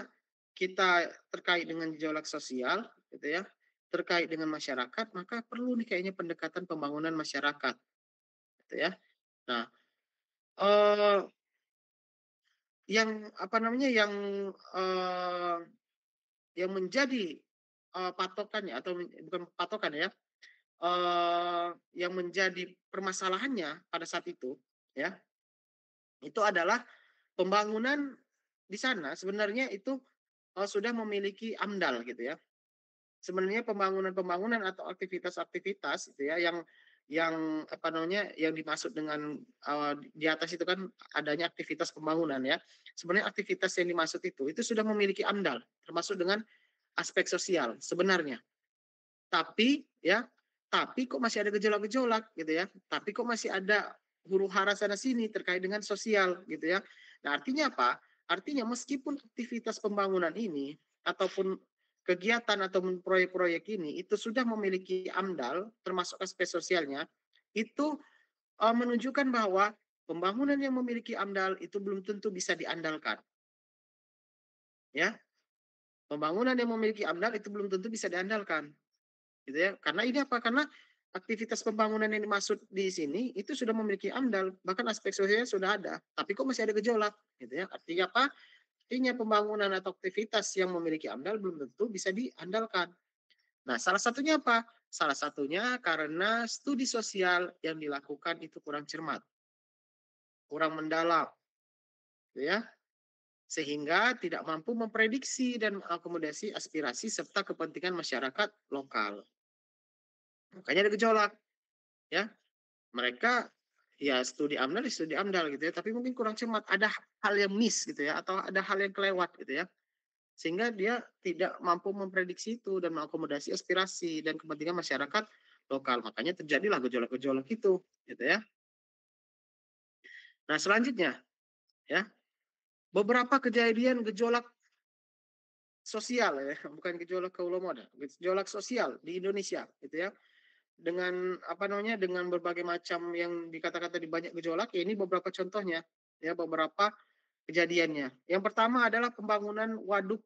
kita terkait dengan gejolak sosial gitu ya, terkait dengan masyarakat, maka perlu nih kayaknya pendekatan pembangunan masyarakat gitu ya. Nah, eee, yang apa namanya, eee, yang menjadi, patokannya atau bukan patokan ya, yang menjadi permasalahannya pada saat ya, itu adalah pembangunan di sana sebenarnya itu sudah memiliki AMDAL gitu ya. Sebenarnya pembangunan-pembangunan atau aktivitas-aktivitas gitu ya yang apa namanya, yang dimaksud dengan, di atas itu kan adanya aktivitas pembangunan ya. Sebenarnya aktivitas yang dimaksud itu sudah memiliki AMDAL, termasuk dengan aspek sosial sebenarnya. Tapi ya, tapi kok masih ada gejolak-gejolak gitu ya. Tapi kok masih ada huru-hara sana sini terkait dengan sosial gitu ya. Nah, artinya apa? Artinya meskipun aktivitas pembangunan ini ataupun kegiatan atau proyek-proyek ini itu sudah memiliki AMDAL termasuk aspek sosialnya, itu menunjukkan bahwa pembangunan yang memiliki AMDAL itu belum tentu bisa diandalkan. Ya, pembangunan yang memiliki AMDAL itu belum tentu bisa diandalkan. Gitu ya. Karena ini apa? Karena aktivitas pembangunan yang dimaksud di sini itu sudah memiliki AMDAL, bahkan aspek sosialnya sudah ada. Tapi kok masih ada gejolak, gitu ya. Artinya apa? Artinya pembangunan atau aktivitas yang memiliki AMDAL belum tentu bisa diandalkan. Nah, salah satunya apa? Salah satunya karena studi sosial yang dilakukan itu kurang cermat, kurang mendalam, gitu ya. Sehingga tidak mampu memprediksi dan mengakomodasi aspirasi serta kepentingan masyarakat lokal. Makanya ada gejolak, ya. Mereka ya studi AMDAL gitu ya, tapi mungkin kurang cermat, ada hal yang miss gitu ya, atau ada hal yang kelewat gitu ya. Sehingga dia tidak mampu memprediksi itu dan mengakomodasi aspirasi dan kepentingan masyarakat lokal. Makanya terjadilah gejolak-gejolak itu, gitu ya. Nah, selanjutnya ya, beberapa kejadian gejolak sosial ya, bukan gejolak Holodomor, gejolak sosial di Indonesia gitu ya. Dengan apa namanya, dengan berbagai macam yang dikatakan tadi banyak gejolak, ya ini beberapa contohnya, ya beberapa kejadiannya. Yang pertama adalah pembangunan Waduk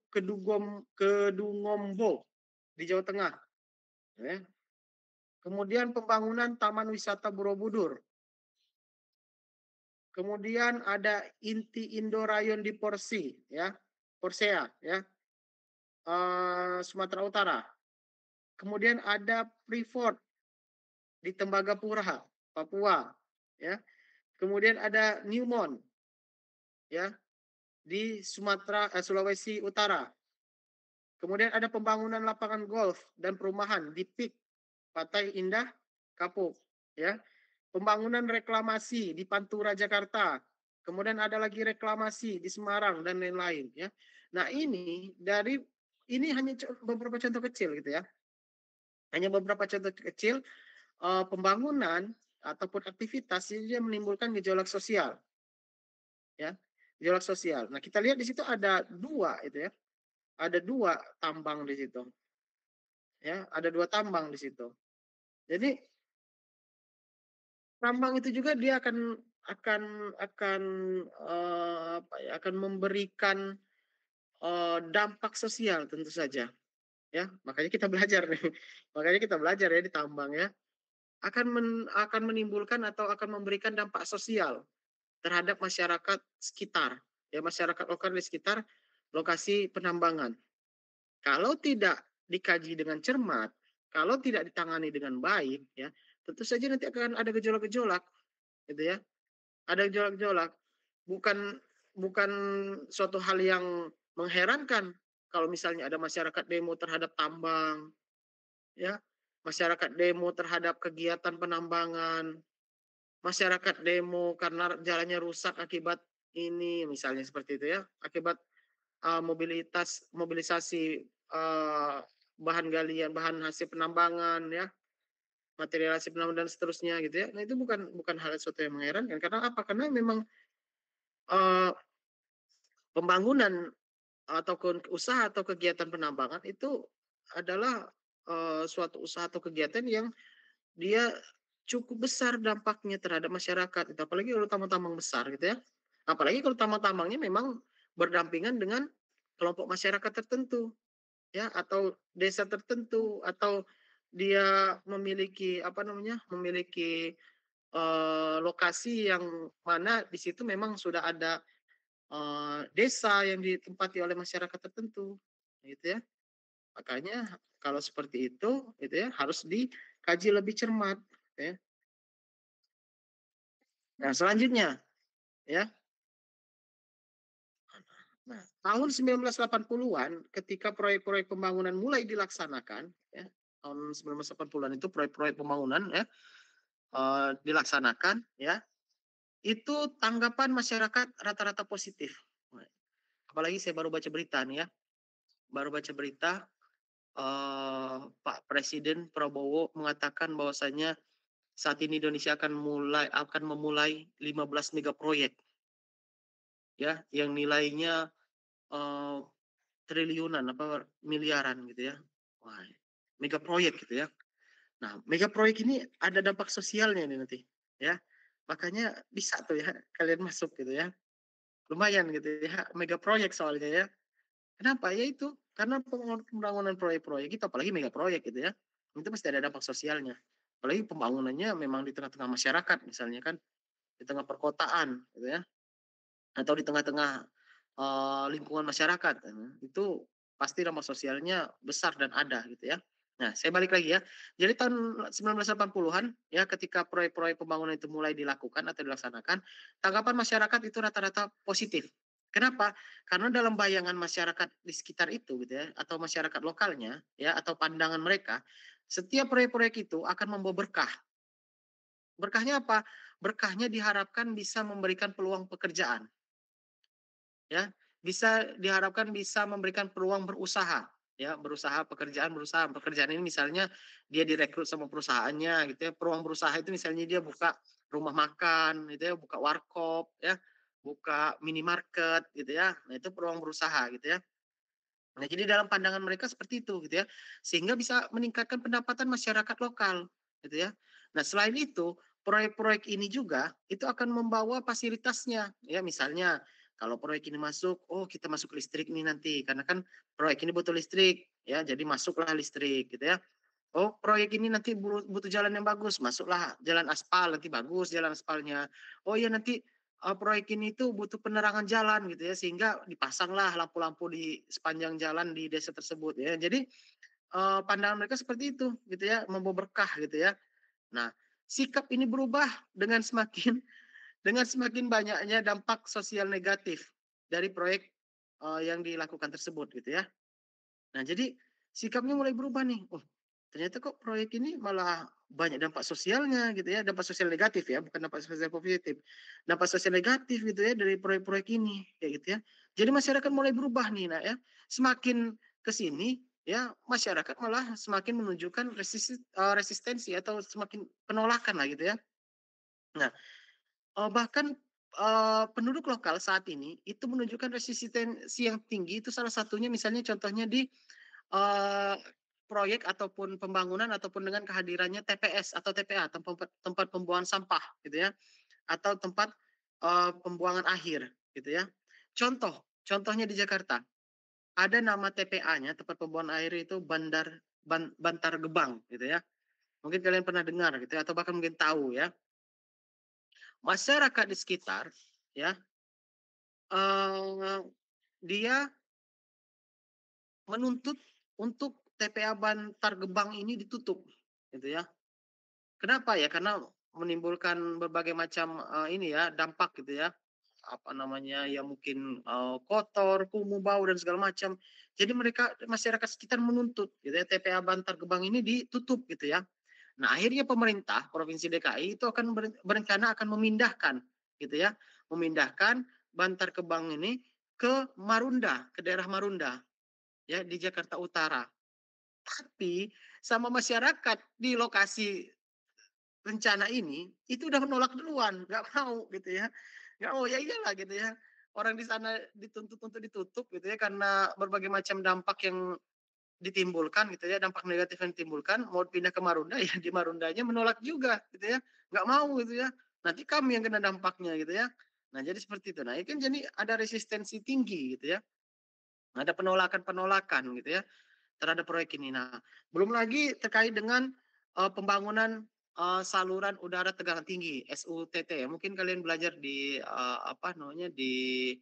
Kedungombo di Jawa Tengah, ya. Kemudian pembangunan Taman Wisata Borobudur. Kemudian ada Inti Indorayon di Porsi, ya, Porsea, ya, Sumatera Utara. Kemudian ada Freeport di Tembagapura, Papua, ya. Kemudian ada Newmont, ya, di Sulawesi Utara. Kemudian ada pembangunan lapangan golf dan perumahan di PIK Pantai Indah Kapuk, ya. Pembangunan reklamasi di Pantura Jakarta. Kemudian ada lagi reklamasi di Semarang dan lain-lain, ya. Nah, ini hanya beberapa contoh kecil gitu ya. Hanya beberapa contoh kecil pembangunan ataupun aktivitas ini dia menimbulkan gejolak sosial, ya. Gejolak sosial. Nah, kita lihat di situ ada dua itu ya. Ada dua tambang di situ, ya. Ada dua tambang di situ. Jadi tambang itu juga dia akan apa ya, akan memberikan, dampak sosial tentu saja, ya. Makanya kita belajar nih, makanya kita belajar ya di tambang ya. Akan menimbulkan atau akan memberikan dampak sosial terhadap masyarakat sekitar, ya masyarakat lokal di sekitar lokasi penambangan. Kalau tidak dikaji dengan cermat, kalau tidak ditangani dengan baik, ya tentu saja nanti akan ada gejolak-gejolak, gitu ya. Ada gejolak-gejolak. Bukan bukan suatu hal yang mengherankan kalau misalnya ada masyarakat demo terhadap tambang, ya, masyarakat demo terhadap kegiatan penambangan, masyarakat demo karena jalannya rusak akibat ini, misalnya seperti itu ya, akibat mobilisasi bahan galian, bahan hasil penambangan ya, material hasil penambangan dan seterusnya gitu ya. Nah itu bukan hal sesuatu yang mengherankan karena apa? Karena memang uh, pembangunan ataupun usaha atau kegiatan penambangan itu adalah suatu usaha atau kegiatan yang dia cukup besar dampaknya terhadap masyarakat. Itu apalagi kalau tambang-tambang besar gitu ya. Apalagi kalau tambang-tambangnya memang berdampingan dengan kelompok masyarakat tertentu ya atau desa tertentu atau dia memiliki apa namanya memiliki lokasi yang mana di situ memang sudah ada desa yang ditempati oleh masyarakat tertentu gitu ya, makanya kalau seperti itu gitu ya harus dikaji lebih cermat ya. Nah selanjutnya ya, nah tahun 1980-an ketika proyek-proyek pembangunan mulai dilaksanakan ya, tahun 1980-an itu proyek-proyek pembangunan ya dilaksanakan ya, itu tanggapan masyarakat rata-rata positif. Apalagi saya baru baca berita nih ya, baru baca berita Pak Presiden Prabowo mengatakan bahwasanya saat ini Indonesia akan memulai 15 mega proyek ya, yang nilainya, eee, triliunan apa miliaran gitu ya. Wah, mega proyek gitu ya. Nah, mega proyek ini ada dampak sosialnya nih nanti, ya. Makanya bisa tuh ya kalian masuk gitu ya. Lumayan gitu ya, mega proyek soalnya ya. Kenapa? Ya itu, karena pembangunan proyek-proyek itu apalagi mega proyek gitu ya, itu pasti ada dampak sosialnya. Apalagi pembangunannya memang di tengah-tengah masyarakat misalnya kan, di tengah perkotaan gitu ya, atau di tengah-tengah, lingkungan masyarakat, itu pasti dampak sosialnya besar dan ada gitu ya. Nah, saya balik lagi ya. Jadi tahun 1980-an ya ketika proyek-proyek pembangunan itu mulai dilakukan atau dilaksanakan, tanggapan masyarakat itu rata-rata positif. Kenapa? Karena dalam bayangan masyarakat di sekitar itu gitu ya, atau masyarakat lokalnya ya, atau pandangan mereka, setiap proyek-proyek itu akan membawa berkah. Berkahnya apa? Berkahnya diharapkan bisa memberikan peluang pekerjaan. Ya, diharapkan bisa memberikan peluang berusaha, ya, berusaha. Pekerjaan ini misalnya dia direkrut sama perusahaannya gitu ya, peluang berusaha itu misalnya dia buka rumah makan gitu ya, buka warkop ya, buka minimarket gitu ya. Nah, itu peluang berusaha gitu ya. Nah, jadi dalam pandangan mereka seperti itu gitu ya, sehingga bisa meningkatkan pendapatan masyarakat lokal gitu ya. Nah, selain itu, proyek-proyek ini juga itu akan membawa fasilitasnya ya, misalnya kalau proyek ini masuk, oh kita masuk listrik nih nanti karena kan proyek ini butuh listrik ya, jadi masuklah listrik gitu ya. Oh, proyek ini nanti butuh jalan yang bagus, masuklah jalan aspal, nanti bagus jalan aspalnya. Oh iya nanti proyek ini tuh butuh penerangan jalan gitu ya, sehingga dipasanglah lampu-lampu di sepanjang jalan di desa tersebut ya. Jadi pandangan mereka seperti itu gitu ya, membawa berkah gitu ya. Nah, sikap ini berubah dengan semakin dengan semakin banyaknya dampak sosial negatif dari proyek yang dilakukan tersebut gitu ya. Nah, jadi sikapnya mulai berubah nih. Oh, ternyata kok proyek ini malah banyak dampak sosialnya gitu ya, dampak sosial negatif ya, bukan dampak sosial positif. Dampak sosial negatif gitu ya dari proyek-proyek ini kayak gitu ya. Jadi masyarakat mulai berubah nih, nah ya. Semakin ke sini ya masyarakat malah semakin menunjukkan resistensi atau semakin penolakan lah gitu ya. Nah, bahkan penduduk lokal saat ini itu menunjukkan resistensi yang tinggi itu salah satunya misalnya contohnya di Eee, proyek ataupun pembangunan ataupun dengan kehadirannya TPS atau TPA, tempat tempat pembuangan sampah gitu ya, atau tempat, pembuangan akhir gitu ya. Contohnya di Jakarta, ada nama TPA-nya, tempat pembuangan air itu Bantar Gebang gitu ya. Mungkin kalian pernah dengar gitu ya, atau bahkan mungkin tahu ya. Masyarakat di sekitar ya, eee, dia menuntut untuk TPA Bantar Gebang ini ditutup gitu ya. Kenapa ya? Karena menimbulkan berbagai macam, ini ya, dampak gitu ya, apa namanya, ya mungkin, kotor, kumuh, bau, dan segala macam. Jadi masyarakat sekitar menuntut gitu ya, TPA Bantar Gebang ini ditutup gitu ya. Nah, akhirnya pemerintah Provinsi DKI itu akan berencana akan memindahkan gitu ya, memindahkan Bantar Gebang ini ke Marunda, ke daerah Marunda ya, di Jakarta Utara. Tapi sama masyarakat di lokasi rencana ini, itu udah menolak duluan, nggak mau gitu ya. Nggak mau, ya iyalah gitu ya. Orang di sana dituntut untuk ditutup gitu ya, karena berbagai macam dampak yang ditimbulkan gitu ya, dampak negatif yang ditimbulkan, mau pindah ke Marunda, ya di Marundanya menolak juga gitu ya, nggak mau gitu ya. Nanti kami yang kena dampaknya gitu ya. Nah jadi seperti itu. Nah ini kan jadi ada resistensi tinggi gitu ya, ada penolakan-penolakan gitu ya terhadap proyek ini. Nah, belum lagi terkait dengan pembangunan saluran udara tegangan tinggi (SUTT). Mungkin kalian belajar di apa namanya di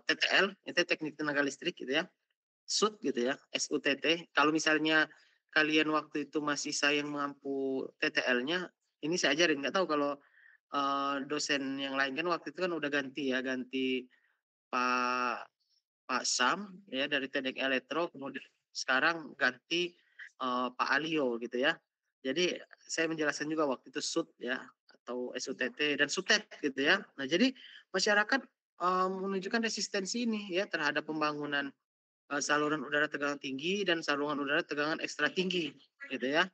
TTL, itu teknik tenaga listrik gitu ya, SUT gitu ya, SUTT. Kalau misalnya kalian waktu itu masih sayang mampu TTL-nya, ini saya ajarin. Nggak tahu kalau dosen yang lain kan waktu itu kan udah ganti ya, ganti Pak Pak Sam ya dari Teknik Elektro, kemudian sekarang ganti, Pak Alio gitu ya. Jadi saya menjelaskan juga waktu itu SUT ya atau SUTT dan SUTET gitu ya. Nah jadi masyarakat, menunjukkan resistensi ini ya terhadap pembangunan, saluran udara tegangan tinggi dan saluran udara tegangan ekstra tinggi, gitu ya.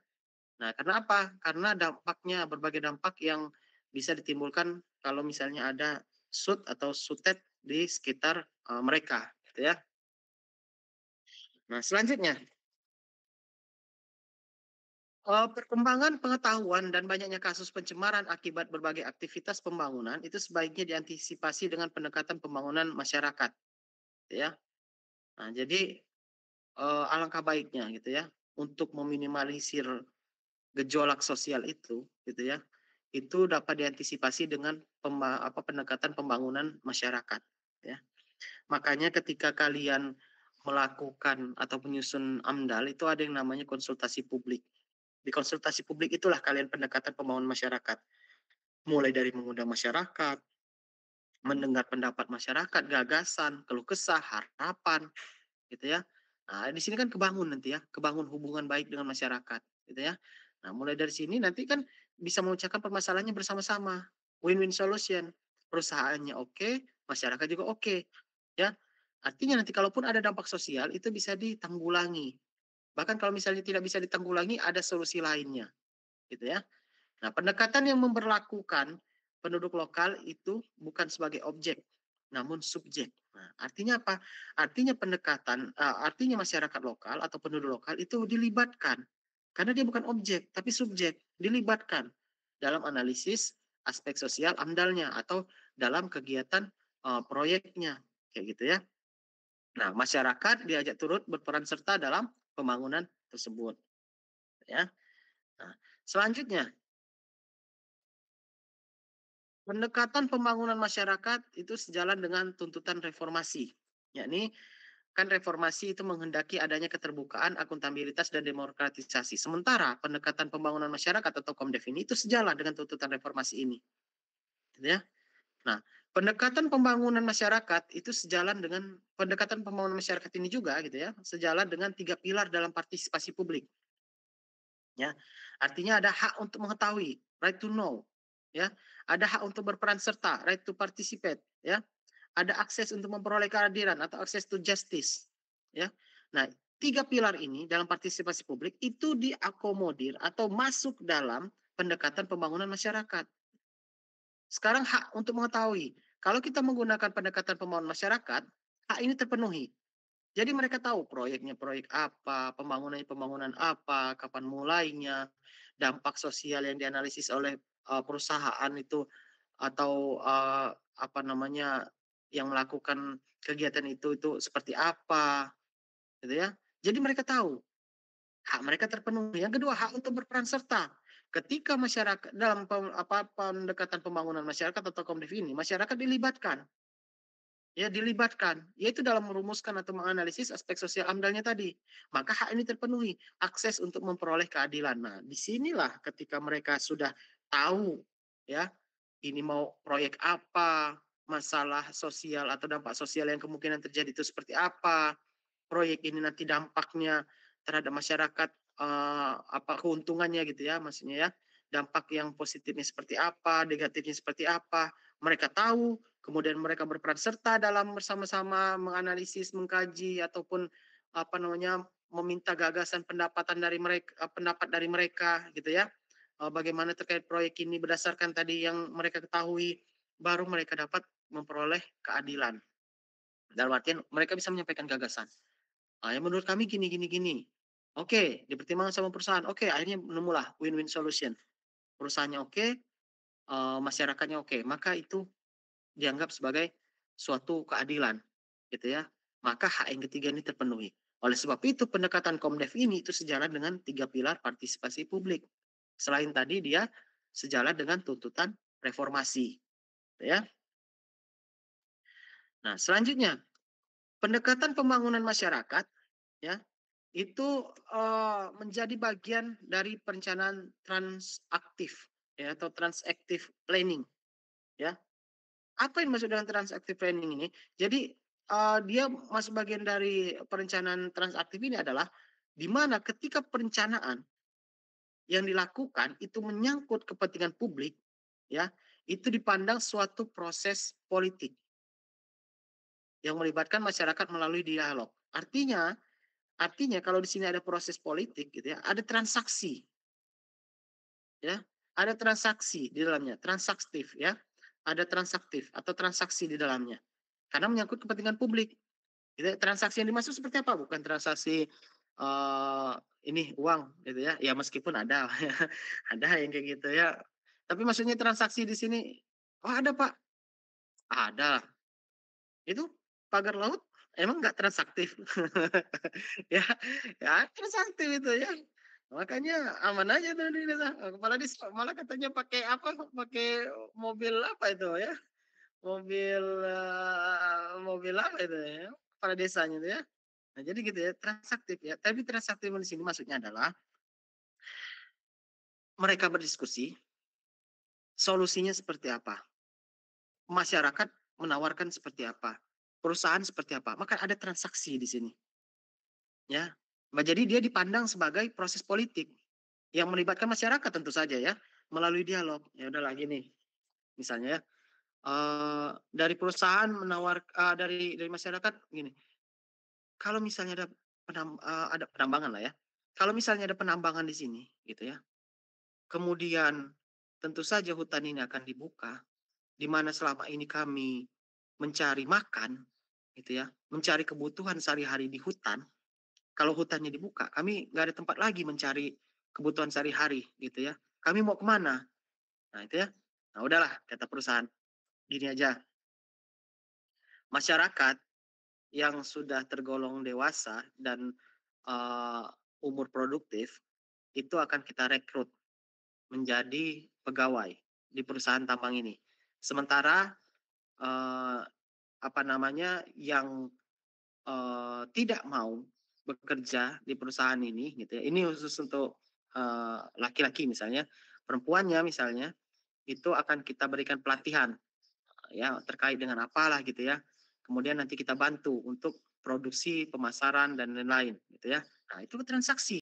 Nah, karena apa? Karena dampaknya, berbagai dampak yang bisa ditimbulkan kalau misalnya ada shoot atau sutet di sekitar, mereka, gitu ya. Nah, selanjutnya, perkembangan pengetahuan dan banyaknya kasus pencemaran akibat berbagai aktivitas pembangunan itu sebaiknya diantisipasi dengan pendekatan pembangunan masyarakat, gitu ya. Nah, jadi, alangkah baiknya gitu ya, untuk meminimalisir gejolak sosial itu, gitu ya, itu dapat diantisipasi dengan pendekatan pembangunan masyarakat, ya. Makanya ketika kalian melakukan atau menyusun AMDAL itu ada yang namanya konsultasi publik. Di konsultasi publik itulah kalian pendekatan pembangunan masyarakat. Mulai dari mengundang masyarakat, mendengar pendapat masyarakat, gagasan, keluh kesah, harapan, gitu ya. Nah, di sini kan kebangun nanti ya, kebangun hubungan baik dengan masyarakat, gitu ya. Nah, mulai dari sini nanti kan bisa memecahkan permasalahannya bersama-sama. Win-win solution. Perusahaannya oke, masyarakat juga oke, ya. Artinya nanti kalaupun ada dampak sosial itu bisa ditanggulangi. Bahkan kalau misalnya tidak bisa ditanggulangi ada solusi lainnya, gitu ya. Nah, pendekatan yang memperlakukan penduduk lokal itu bukan sebagai objek, namun subjek. Nah, artinya apa? Artinya artinya masyarakat lokal atau penduduk lokal itu dilibatkan. Karena dia bukan objek, tapi subjek, dilibatkan dalam analisis aspek sosial AMDAL-nya atau dalam kegiatan proyeknya, kayak gitu ya. Nah, masyarakat diajak turut berperan serta dalam pembangunan tersebut, ya. Nah, selanjutnya pendekatan pembangunan masyarakat itu sejalan dengan tuntutan reformasi, yakni kan reformasi itu menghendaki adanya keterbukaan, akuntabilitas, dan demokratisasi. Sementara pendekatan pembangunan masyarakat atau Komdev ini itu sejalan dengan tuntutan reformasi ini, gitu ya. Nah, pendekatan pembangunan masyarakat itu sejalan dengan pendekatan pembangunan masyarakat ini juga, gitu ya, sejalan dengan 3 pilar dalam partisipasi publik. Ya, artinya ada hak untuk mengetahui, right to know, ya. Ada hak untuk berperan serta, right to participate, ya. Ada akses untuk memperoleh keadilan atau akses to justice, ya. Nah, 3 pilar ini dalam partisipasi publik itu diakomodir atau masuk dalam pendekatan pembangunan masyarakat. Sekarang hak untuk mengetahui. Kalau kita menggunakan pendekatan pembangunan masyarakat, hak ini terpenuhi. Jadi mereka tahu proyeknya proyek apa, pembangunannya pembangunan apa, kapan mulainya, dampak sosial yang dianalisis oleh perusahaan itu atau apa namanya yang melakukan kegiatan itu seperti apa, gitu ya. Jadi mereka tahu hak mereka terpenuhi. Yang kedua hak untuk berperan serta. Ketika masyarakat dalam pendekatan pembangunan masyarakat atau Komdev ini, masyarakat dilibatkan. Ya, dilibatkan, yaitu dalam merumuskan atau menganalisis aspek sosial AMDAL-nya tadi. Maka hak ini terpenuhi, akses untuk memperoleh keadilan. Nah, disinilah ketika mereka sudah tahu, ya, ini mau proyek apa, masalah sosial atau dampak sosial yang kemungkinan terjadi itu seperti apa, proyek ini nanti dampaknya terhadap masyarakat, apa keuntungannya gitu ya, maksudnya ya, dampak yang positifnya seperti apa, negatifnya seperti apa, mereka tahu, kemudian mereka berperan serta dalam bersama-sama menganalisis, mengkaji ataupun apa namanya, meminta gagasan pendapat dari mereka gitu ya. Bagaimana terkait proyek ini berdasarkan tadi yang mereka ketahui, baru mereka dapat memperoleh keadilan. Dalam artian mereka bisa menyampaikan gagasan. Ya menurut kami gini gini gini. Oke, dipertimbangkan sama perusahaan. Oke, akhirnya menemulah win-win solution. Perusahaannya oke, masyarakatnya oke. Maka itu dianggap sebagai suatu keadilan, gitu ya. Maka hak yang ketiga ini terpenuhi. Oleh sebab itu pendekatan Komdev ini itu sejalan dengan 3 pilar partisipasi publik. Selain tadi dia sejalan dengan tuntutan reformasi, gitu ya. Nah, selanjutnya pendekatan pembangunan masyarakat ya itu, menjadi bagian dari perencanaan transaktif ya atau transactive planning ya. Apa yang dimaksud dengan transactive planning ini? Jadi, dia masuk bagian dari perencanaan transaktif ini adalah di mana ketika perencanaan yang dilakukan itu menyangkut kepentingan publik ya, itu dipandang suatu proses politik yang melibatkan masyarakat melalui dialog Artinya artinya kalau di sini ada proses politik gitu ya, ada transaksi ya, ada transaksi di dalamnya, transaktif ya, ada transaktif atau transaksi di dalamnya. Karena menyangkut kepentingan publik. Gitu ya. Transaksi yang dimaksud seperti apa? Bukan transaksi eee, ini uang gitu ya, ya meskipun ada ada yang kayak gitu ya. Tapi maksudnya transaksi di sini, "Oh ada Pak." "Ada." "Itu pagar laut emang nggak transaktif?" Ya ya transaktif itu ya. Makanya aman aja tuh di desa, malah katanya pakai apa, pakai mobil apa itu ya, mobil apa itu ya, kepala desanya itu ya. Nah, jadi gitu ya, transaktif ya. Tapi transaktif di sini maksudnya adalah mereka berdiskusi, solusinya seperti apa, masyarakat menawarkan seperti apa, perusahaan seperti apa, maka ada transaksi di sini, ya. Nah, jadi dia dipandang sebagai proses politik yang melibatkan masyarakat tentu saja ya, melalui dialog. Ya udahlah gini, misalnya ya, dari perusahaan dari masyarakat gini, kalau misalnya ada penambangan lah ya, kalau misalnya ada penambangan di sini gitu ya, kemudian tentu saja hutan ini akan dibuka, di mana selama ini kami mencari makan, gitu ya, mencari kebutuhan sehari-hari di hutan. Kalau hutannya dibuka, kami nggak ada tempat lagi mencari kebutuhan sehari-hari, gitu ya. Kami mau kemana? Nah itu ya. Nah udahlah, kata perusahaan, gini aja, masyarakat yang sudah tergolong dewasa dan uh, umur produktif itu akan kita rekrut menjadi pegawai di perusahaan tambang ini. Sementara eh, apa namanya yang tidak mau bekerja di perusahaan ini gitu ya. Ini khusus untuk laki-laki misalnya, perempuannya misalnya itu akan kita berikan pelatihan ya terkait dengan apalah gitu ya. Kemudian nanti kita bantu untuk produksi, pemasaran dan lain-lain gitu ya. Nah, itu transaksi.